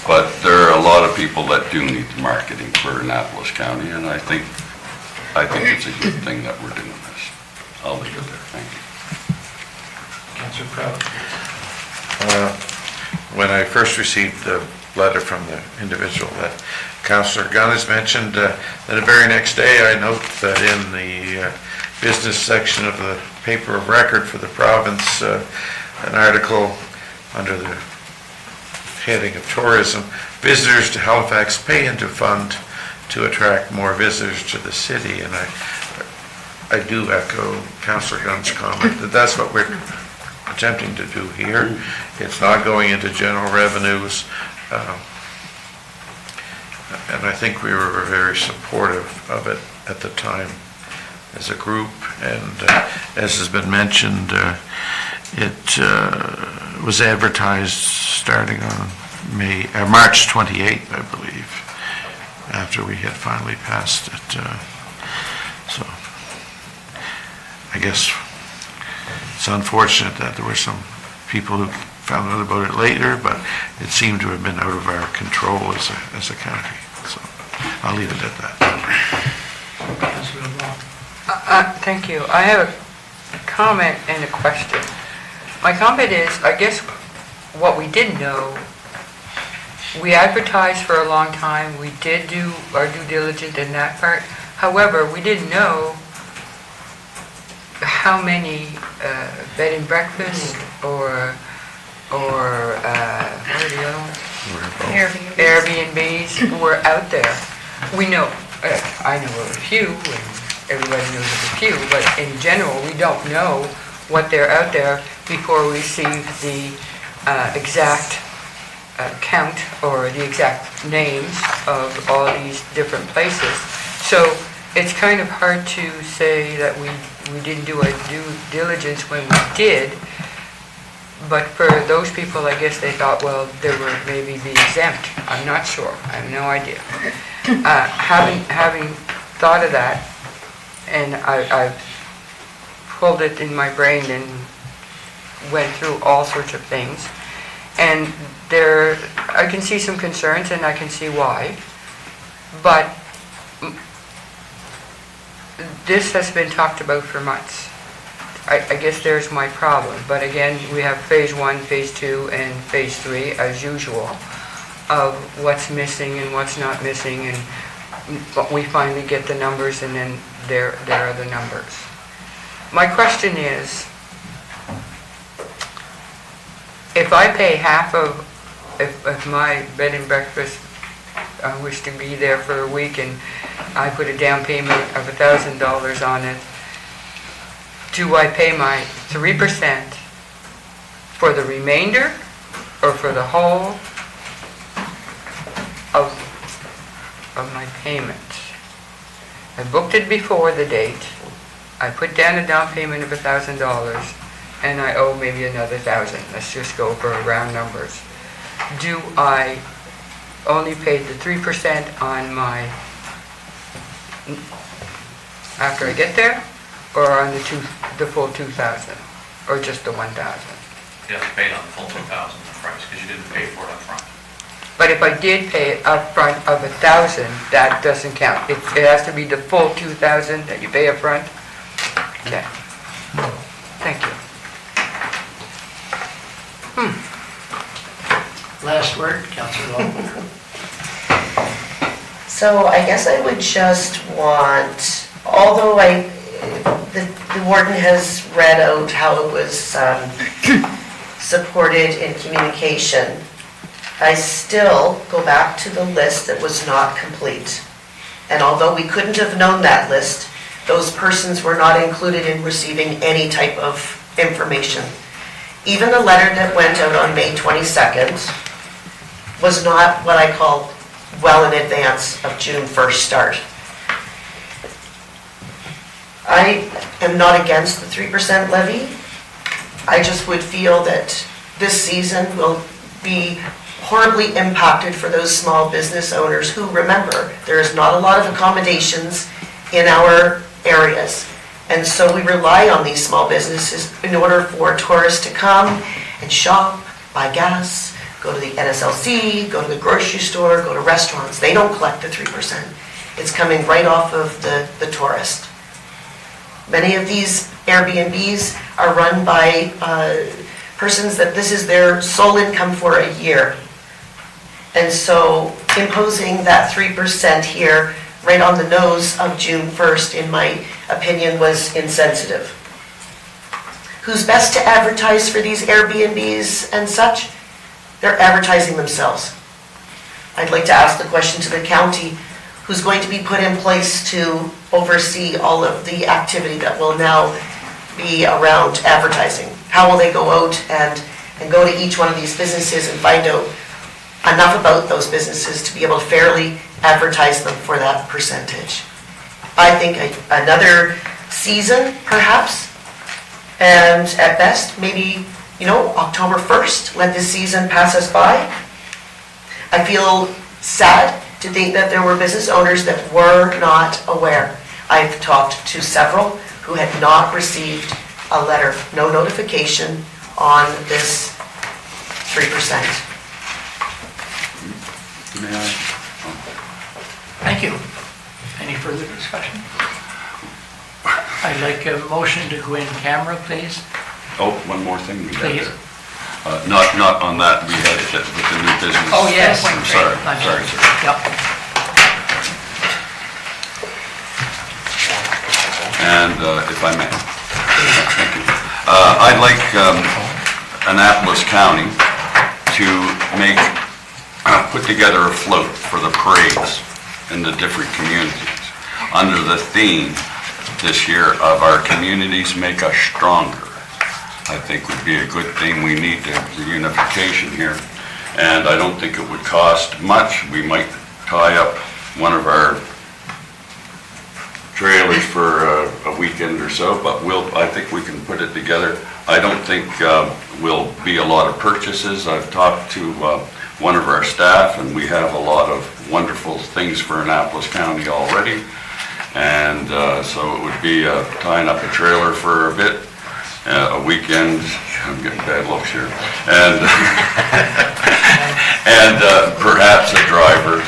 But there are a lot of people that do need the marketing for Annapolis County, and I think it's a good thing that we're doing this. I'll leave it there. Thank you. Councillor Cotw. When I first received the letter from the individual that Councillor Gunn has mentioned, then the very next day I note that in the business section of the paper of record for the province, an article under the heading of tourism, visitors to Halifax pay into fund to attract more visitors to the city, and I do echo Councillor Gunn's comment that that's what we're attempting to do here. It's not going into general revenues, and I think we were very supportive of it at the time as a group, and as has been mentioned, it was advertised starting on March 28th, I believe, after we had finally passed it. So I guess it's unfortunate that there were some people who found out about it later, but it seemed to have been out of our control as a county. So I'll leave it at that. Councillor LeBlanc. Thank you. I have a comment and a question. My comment is, I guess what we didn't know, we advertised for a long time, we did do our due diligence in that part. However, we didn't know how many bed and breakfast or what are the other ones? Airbnbs were out there. We know, I know of a few, and everybody knows of a few, but in general, we don't know what they're out there before we see the exact count or the exact names of all these different places. So it's kind of hard to say that we didn't do our due diligence when we did, but for those people, I guess they thought, well, they were maybe be exempt. I'm not sure. I have no idea. Having thought of that, and I've pulled it in my brain and went through all sorts of things, and I can see some concerns and I can see why, but this has been talked about for months. I guess there's my problem, but again, we have phase 1, phase 2, and phase 3 as usual of what's missing and what's not missing, and we finally get the numbers, and then there are the numbers. My question is, if I pay half of, if my bed and breakfast, I wish to be there for a week and I put a down payment of $1,000 on it, do I pay my 3% for the remainder or for the whole of my payment? I booked it before the date. I put down a down payment of $1,000 and I owe maybe another $1,000. Let's just go for round numbers. Do I only pay the 3% on my, after I get there, or on the full 2,000, or just the 1,000? You have to pay it on the full 2,000 the price, because you didn't pay for it up front. But if I did pay it up front of 1,000, that doesn't count. It has to be the full 2,000 that you pay up front? Okay. Thank you. Last word, Councillor Lawler. So I guess I would just want, although the warden has read out how it was supported in communication, I still go back to the list that was not complete. And although we couldn't have known that list, those persons were not included in receiving any type of information. Even the letter that went out on May 22nd was not what I call well in advance of June 1st start. I am not against the 3% levy. I just would feel that this season will be horribly impacted for those small business owners who, remember, there is not a lot of accommodations in our areas. And so we rely on these small businesses in order for tourists to come and shop, buy gas, go to the NSLC, go to the grocery store, go to restaurants. They don't collect the 3%. It's coming right off of the tourist. Many of these Airbnbs are run by persons that this is their sole income for a year. And so imposing that 3% here right on the nose of June 1st, in my opinion, was insensitive. Who's best to advertise for these Airbnbs and such? They're advertising themselves. I'd like to ask the question to the county, who's going to be put in place to oversee all of the activity that will now be around advertising? How will they go out and go to each one of these businesses and find out enough about those businesses to be able to fairly advertise them for that percentage? I think another season, perhaps, and at best, maybe, October 1st, let this season pass us by. I feel sad to think that there were business owners that were not aware. I've talked to several who had not received a letter, no notification on this 3%. Thank you. Any further discussion? I'd like a motion to go in camera, please. Oh, one more thing we Please. had. Not on that, we had it with the new business. Oh, yes. I'm sorry, sorry, sir. Yep. And if I may, thank you. I'd like Annapolis County to put together a float for the parades in the different communities under the theme this year of our communities make us stronger. I think would be a good thing. We need the reunification here. And I don't think it would cost much. We might tie up one of our trailers for a weekend or so, but I think we can put it together. I don't think will be a lot of purchases. I've talked to one of our staff, and we have a lot of wonderful things for Annapolis County already. And so it would be tying up a trailer for a bit, a weekend. I'm getting bad looks here. And and perhaps a driver,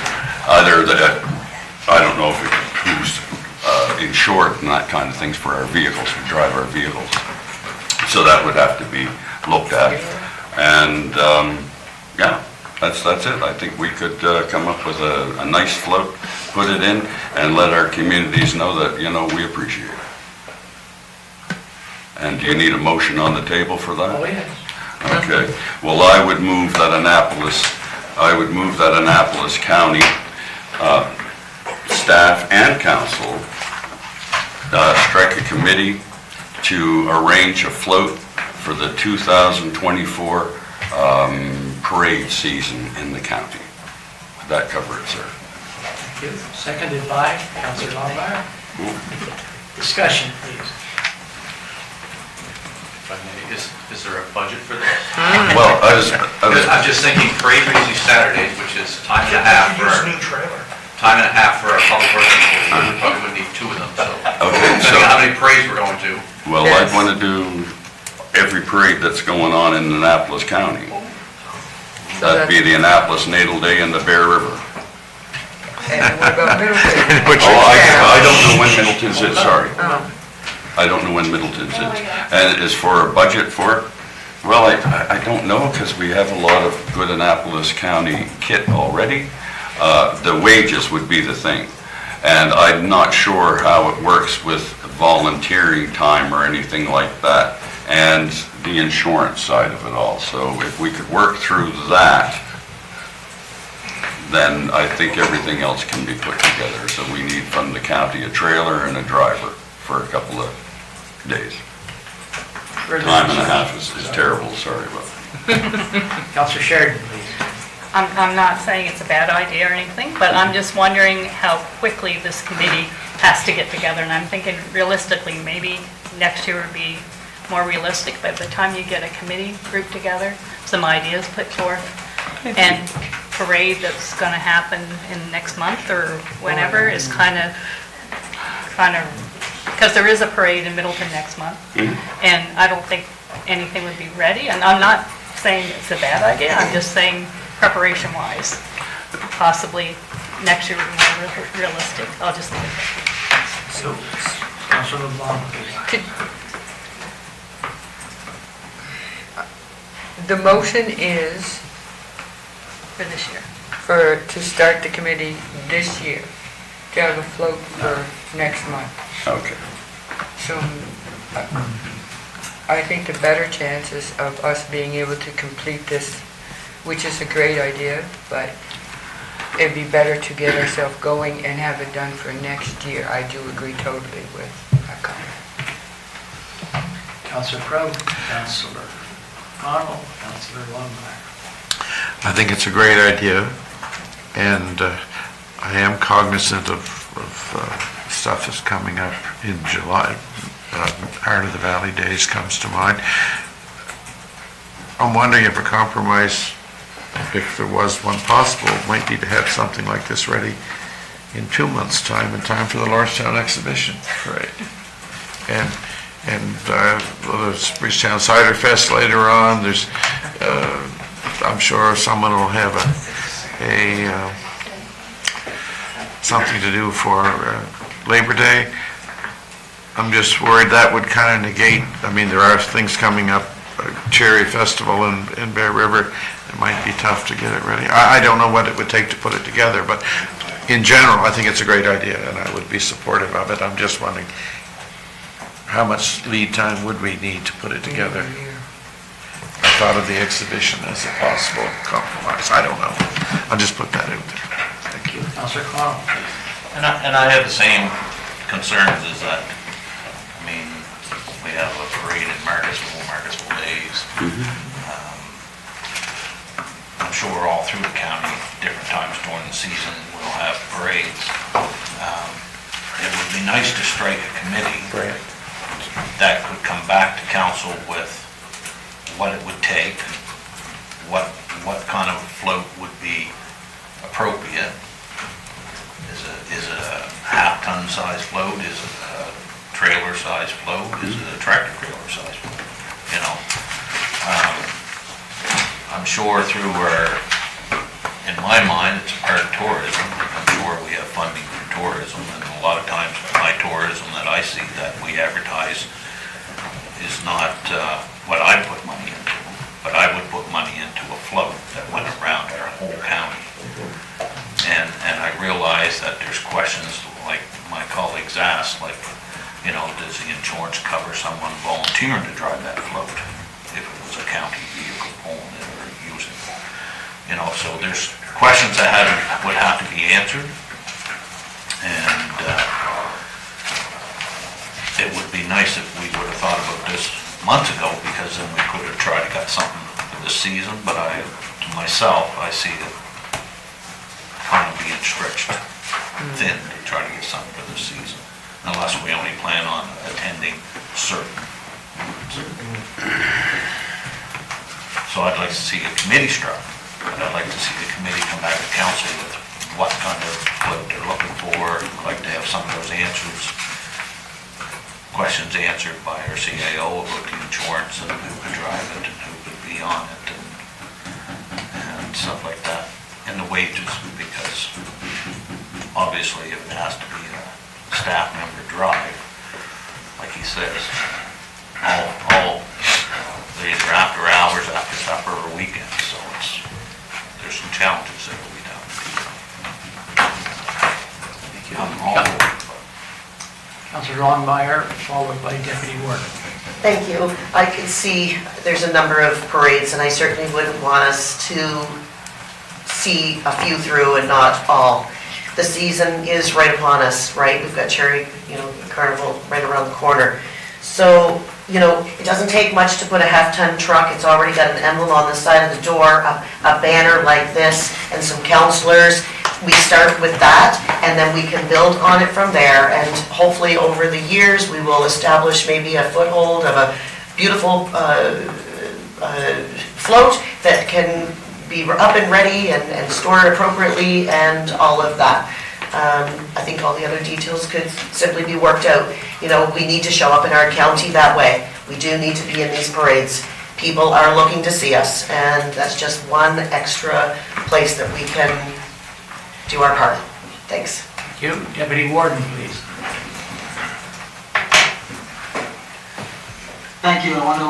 either that, I don't know if who's insured and that kind of things for our vehicles, to drive our vehicles. So that would have to be looked at. And yeah, that's it. I think we could come up with a nice float, put it in, and let our communities know that, we appreciate it. And do you need a motion on the table for that? Oh, yes. Okay. Well, I would move that Annapolis County staff and council strike a committee to arrange a float for the 2024 parade season in the county. Would that cover it, sir? Thank you. Seconded by Councilor Longmire. Discussion, please. If I may, is there a budget for this? Well, I'm just thinking parade usually Saturdays, which is time and a half for our public works employees. We probably would need two of them, so. Okay, Depending on how many parades we're going to. well, I'd want to do every parade that's going on in Annapolis County. That'd be the Annapolis Natal Day and the Bear River. And what about Middleton? I don't know when Middleton's is, sorry. I don't know when Middleton's is. And as for a budget for it, well, I don't know, because we have a lot of good Annapolis County kit already. The wages would be the thing. And I'm not sure how it works with volunteering time or anything like that, and the insurance side of it all. So if we could work through that, then I think everything else can be put together. So we need from the county a trailer and a driver for a couple of days. Time and a half is terrible, sorry about that. Councilor Sheridan, please. I'm not saying it's a bad idea or anything, but I'm just wondering how quickly this committee has to get together. And I'm thinking realistically, maybe next year would be more realistic, by the time you get a committee group together, some ideas put forth, and parade that's going to happen in next month or whenever is kind of, because there is a parade in Middleton next month, and I don't think anything would be ready, and I'm not saying it's a bad idea, I'm just saying preparation-wise, possibly next year would be more realistic. I'll just leave it there. So, Councilor LeBlanc, please. The motion is For this year. to start the committee this year, to have a float for next month. Okay. So I think the better chances of us being able to complete this, which is a great idea, but it'd be better to get ourselves going and have it done for next year. I do agree totally with that comment. Councilor Cotw, Councilor Connell, Councilor Longmire. I think it's a great idea, and I am cognizant of stuff that's coming up in July. Heart of the Valley Days comes to mind. I'm wondering if a compromise, if there was one possible, might be to have something like this ready in 2 months' time, in time for the Lordstown exhibition. Right. And there's Bridgetown Cider Fest later on. There's, I'm sure someone will have something to do for Labor Day. I'm just worried that would kind of negate, I mean, there are things coming up, Cherry Festival in Bear River. It might be tough to get it ready. I don't know what it would take to put it together, but in general, I think it's a great idea, and I would be supportive of it. I'm just wondering, how much lead time would we need to put it together? I thought of the exhibition as a possible compromise. I don't know. I'll just put that out there. Thank you. Councilor Connell. And I have the same concerns as that. I mean, we have a parade in Marcusville Days. I'm sure all through the county, different times during the season, we'll have parades. It would be nice to strike a committee that could come back to council with what it would take, what kind of float would be appropriate. Is it a half-ton size float? Is it a trailer size float? Is it a tractor trailer size float? You know, I'm sure through in my mind, it's a part of tourism. I'm sure we have funding for tourism, and a lot of times my tourism that I see that we advertise is not what I put money into, but I would put money into a float that went around our whole county. And I realize that there's questions like my colleagues asked, like, you know, does the insurance cover someone volunteering to drive that float if it was a county vehicle pulling it or using it? You know, so there's questions that would have to be answered. And it would be nice if we would have thought about this months ago, because then we could have tried to get something for this season. But to myself, I see it kind of being stretched thin to try to get something for this season, unless we only plan on attending certain. So I'd like to see a committee struck, and I'd like to see the committee come back to council with what kind of float they're looking for. I'd like to have some of those questions answered by our CAO about the insurance and who could drive it and who could be on it and stuff like that. And the wages, because obviously if it has to be a staff member drive, like he says, all they're either after hours, after supper, or weekends, so there's some challenges that will be done. I'm all for it. Councilor Longmire, followed by Deputy Warden. Thank you. I can see there's a number of parades, and I certainly wouldn't want us to see a few through and not all. The season is right upon us, right? We've got Cherry, Carnival right around the corner. So, it doesn't take much to put a half-ton truck. It's already got an emblem on the side of the door, a banner like this, and some counselors. We start with that, and then we can build on it from there, and hopefully over the years, we will establish maybe a foothold of beautiful float that can be up and ready and stored appropriately and all of that. I think all the other details could simply be worked out. You know, we need to show up in our county that way. We do need to be in these parades. People are looking to see us, and that's just one extra place that we can do our part. Thanks. Thank you. Deputy Warden, please. Thank you. I want to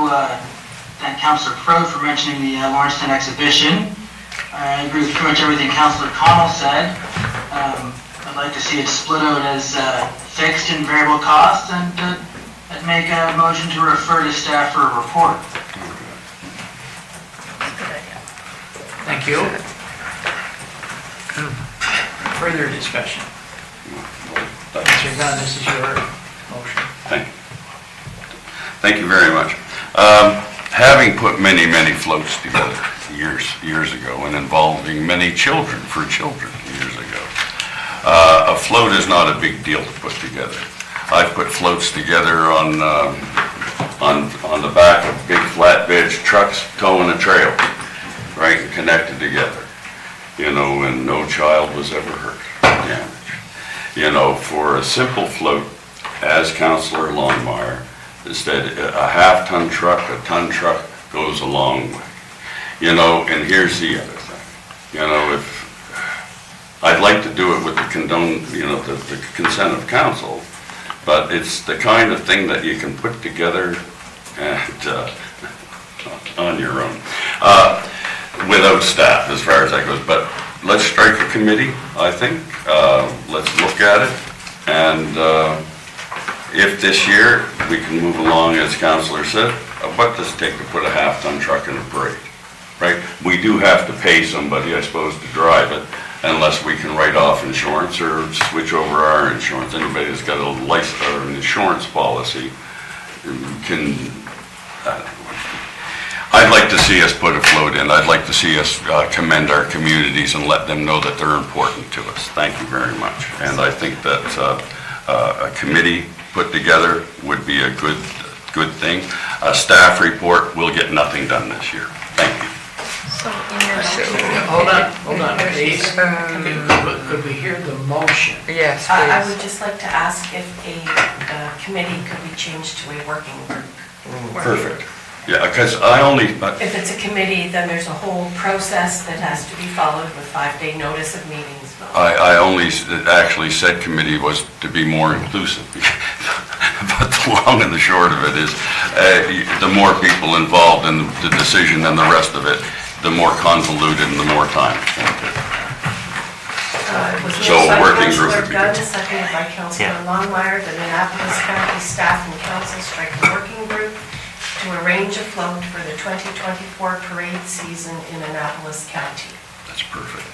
thank Councillor Crowe for mentioning the Lawrencetown exhibition. I agree with pretty much everything Councillor Connell said. I'd like to see it split out as fixed and variable costs, and I'd make a motion to refer to staff for a report. Thank you. Further discussion. Mr. Gunn, this is your motion. Thank you. Thank you very much. Having put many, many floats together years ago and involving many children years ago, a float is not a big deal to put together. I've put floats together on the back of big flatbed trucks towing a trailer, right, and connected together, you know, and no child was ever hurt or damaged. You know, for a simple float, as Councillor Longmire said, a half-ton truck, a ton truck goes a long way. You know, and here's the other thing. You know, if I'd like to do it with the consent of council, but it's the kind of thing that you can put together and on your own, without staff, as far as that goes. But let's strike a committee, I think. Let's look at it, and if this year we can move along, as Councillor said, what does it take to put a half-ton truck in a parade, right? We do have to pay somebody, I suppose, to drive it, unless we can write off insurance or switch over our insurance. Anybody that's got a license or an insurance policy can, I'd like to see us put a float in. I'd like to see us commend our communities and let them know that they're important to us. Thank you very much. And I think that a committee put together would be a good thing. A staff report will get nothing done this year. Thank you. Hold on, please. Could we hear the motion? Yes, I please. would just like to ask if a committee could be changed to a working group. Perfect. Yeah, because I only, If it's a committee, then there's a whole process that has to be followed with 5-day notice of meetings. I only actually said committee was to be more inclusive. But the long and the short of it is, the more people involved in the decision and the rest of it, the more convoluted and the more time. So a working group would be good. Seconded by Councillor Longmire, that Annapolis County staff and council strike a working group to arrange a float for the 2024 parade season in Annapolis County. That's perfect.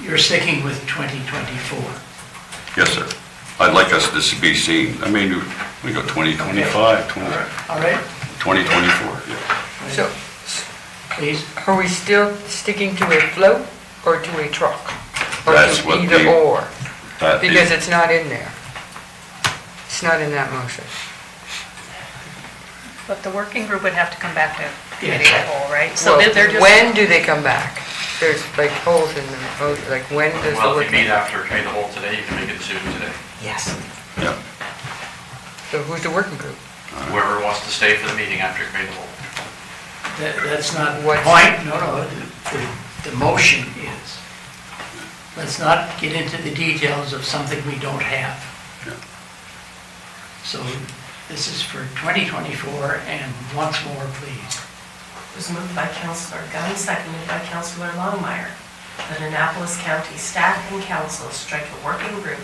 You're sticking with 2024. Yes, sir. I'd like us to be seen. I mean, we go 2025, 2024, yeah. So, Please. are we still sticking to a float or to a truck? Or That's to what either or? that Because is- it's not in there. It's not in that motion. But the working group would have to come back to committee Yeah. of the whole, right? So Well, they're just. when do they come back? There's like holes in the motion, like when does the Well, if you working? meet after committee of the whole today, you can make a decision today. Yes. Yeah. So who's the working group? Whoever wants to stay for the meeting after committee of the whole. That's not the What's- point. No, the motion is. Let's not get into the details of something we don't have. Yeah. So this is for 2024, and once more, please. It was moved by Councillor Gunn, seconded by Councillor Longmire, that Annapolis County staff and council strike a working group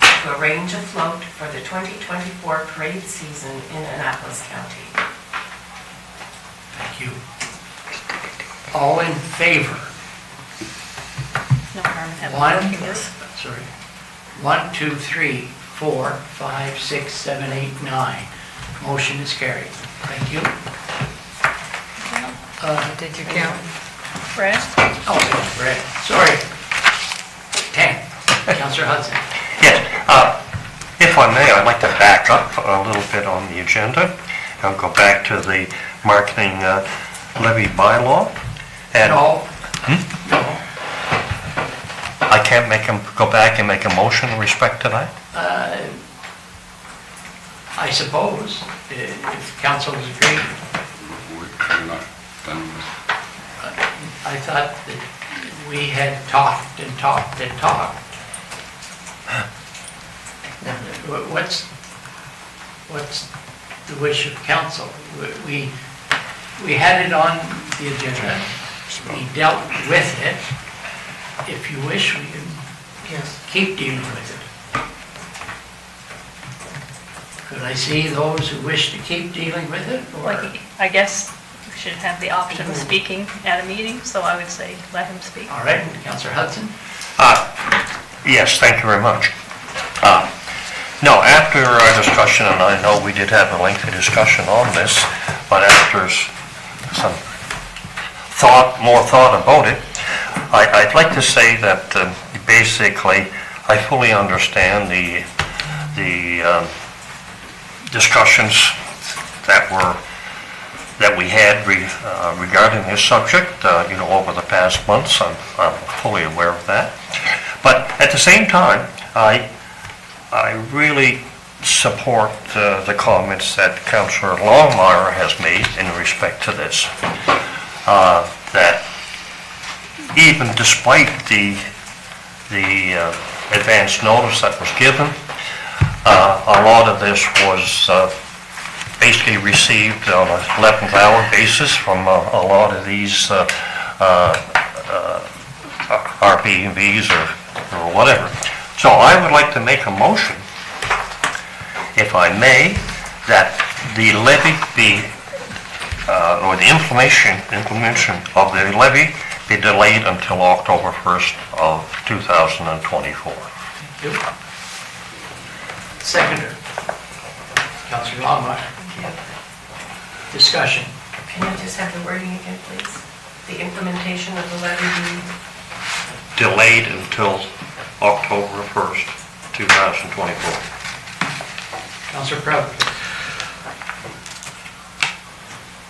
to arrange a float for the 2024 parade season in Annapolis County. Thank you. All in favor? No harm in having a One, working group. sorry. 1, 2, 3, 4, 5, 6, 7, 8, 9. Motion is carried. Thank you. Did you count? Brad? Oh, yeah, Brett, sorry. 10, Councillor Hudson. Yes, if I may, I'd like to back up a little bit on the agenda I'll go back to the marketing levy bylaw. And No. No. I can't go back and make a motion in respect to that? I suppose, if council is agreed. We're not done with. I thought that we had talked and talked and talked. What's the wish of council? We had it on the agenda. We dealt with it. If you wish, we can keep dealing with it. Could I see those who wish to keep dealing with it, or? I guess we should have the option of speaking at a meeting, so I would say let him speak. All right, Councillor Hudson? Yes, thank you very much. No, after our discussion, and I know we did have a lengthy discussion on this, but after some more thought about it, I'd like to say that basically I fully understand the discussions that we had regarding this subject, over the past months. I'm fully aware of that. But at the same time, I really support the comments that Councillor Longmire has made in respect to this. That even despite the advance notice that was given, a lot of this was basically received on an 11th hour basis from a lot of these Airbnbs or whatever. So I would like to make a motion, if I may, that the levy be, or the implementation of the levy be delayed until October 1st of 2024. Thank you. Seconder, Councillor Longmire. Discussion. Can I just have the wording again, please? The implementation of the levy be Delayed until October 1st, 2024. Councillor Cotw.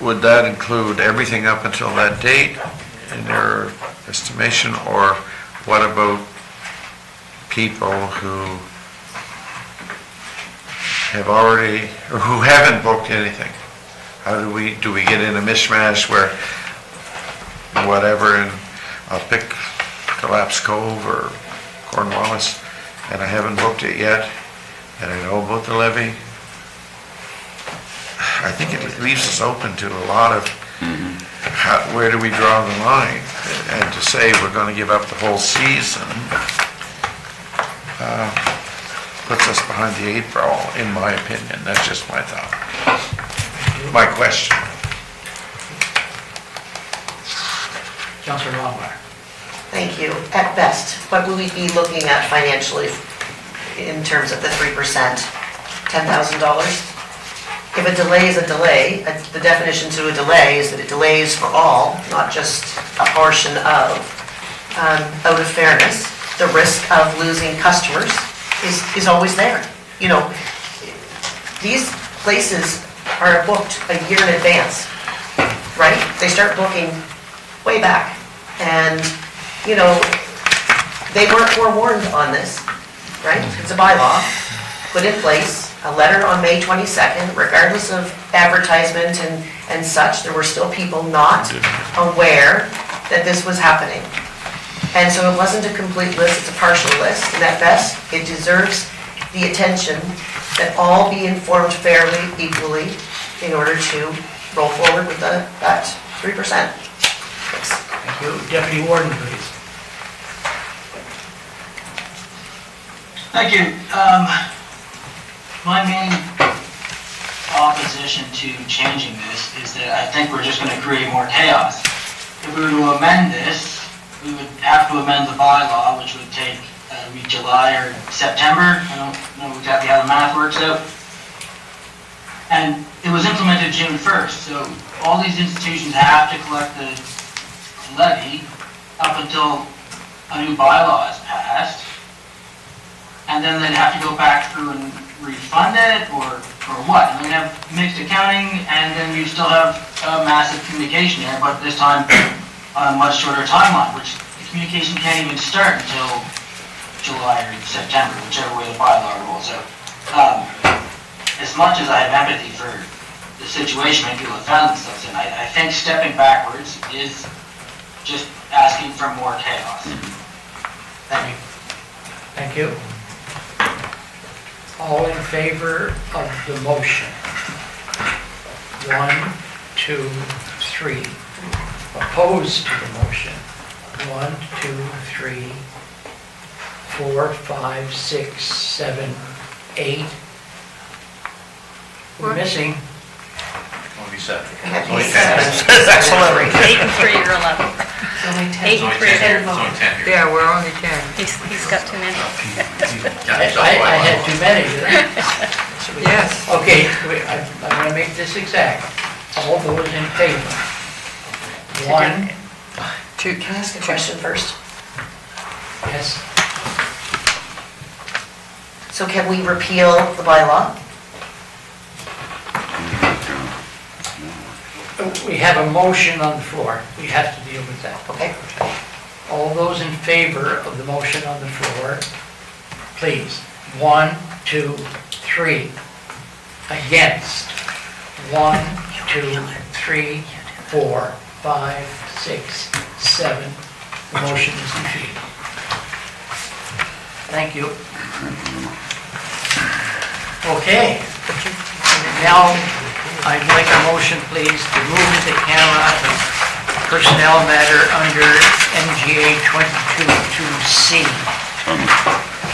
Would that include everything up until that date in their estimation, or what about people who have already, or who haven't booked anything? How do we get in a mishmash where whatever, and I'll pick Collapse Cove or Cornwallis, and I haven't booked it yet, and I know about the levy? I think it leaves us open to a lot of, where do we draw the line? And to say we're going to give up the whole season puts us behind the 8 ball, in my opinion. That's just my thought. My question. Councillor Longmire. Thank you. At best, what will we be looking at financially in terms of the 3%? $10,000? If a delay is a delay, the definition to a delay is that it delays for all, not just a portion of. Out of fairness, the risk of losing customers is always there. These places are booked a year in advance, right? They start booking way back. And, they weren't forewarned on this, right? It's a bylaw put in place, a letter on May 22nd, regardless of advertisement and such, there were still people not aware that this was happening. And so it wasn't a complete list, it's a partial list, and at best, it deserves the attention that all be informed fairly, equally, in order to roll forward with that 3%. Thanks. Thank you. Deputy Warden, please. Thank you. My main opposition to changing this is that I think we're just going to create more chaos. If we were to amend this, we would have to amend the bylaw, which would take July or September. I don't know exactly how the math works out. And it was implemented June 1st, so all these institutions have to collect the levy up until a new bylaw is passed. and then they'd have to go back through and refund it, or what? And then have mixed accounting, and then you still have a massive communication there, but this time on a much shorter timeline, which the communication can't even start until July or September, whichever way the bylaw rolls out. As much as I have empathy for the situation many people have found themselves in, I think stepping backwards is just asking for more chaos. Thank you. Thank you. All in favor of the motion? 1, 2, 3. Opposed to the motion? 1, 2, 3, 4, 5, 6, 7, 8. We're missing. Only 7. Excellent. 8 and 3 are 11. Only 10. 8 and 3 It's are only 10 here. Yeah, we're only 10. He's got too many. I had too many. Yes. Okay, I'm going to make this exact. All those in favor? 1, Can I ask a question first? yes, So can we repeal the bylaw? we have a motion on the floor. We have to deal with that. Okay. All those in favor of the motion on the floor, please. 1, 2, 3. Against? 1, 2, 3, 4, 5, 6, 7. The motion is defeated. Thank you. Okay. Now, I'd like a motion, please, to move the camera personnel matter under MGA 22-2C.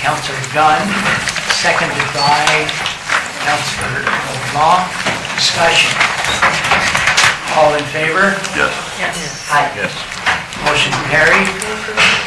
Councillor Gunn, seconded by Councillor LeBlanc. Discussion. All in favor? Yes. Yes. Aye. Yes. Motion carried.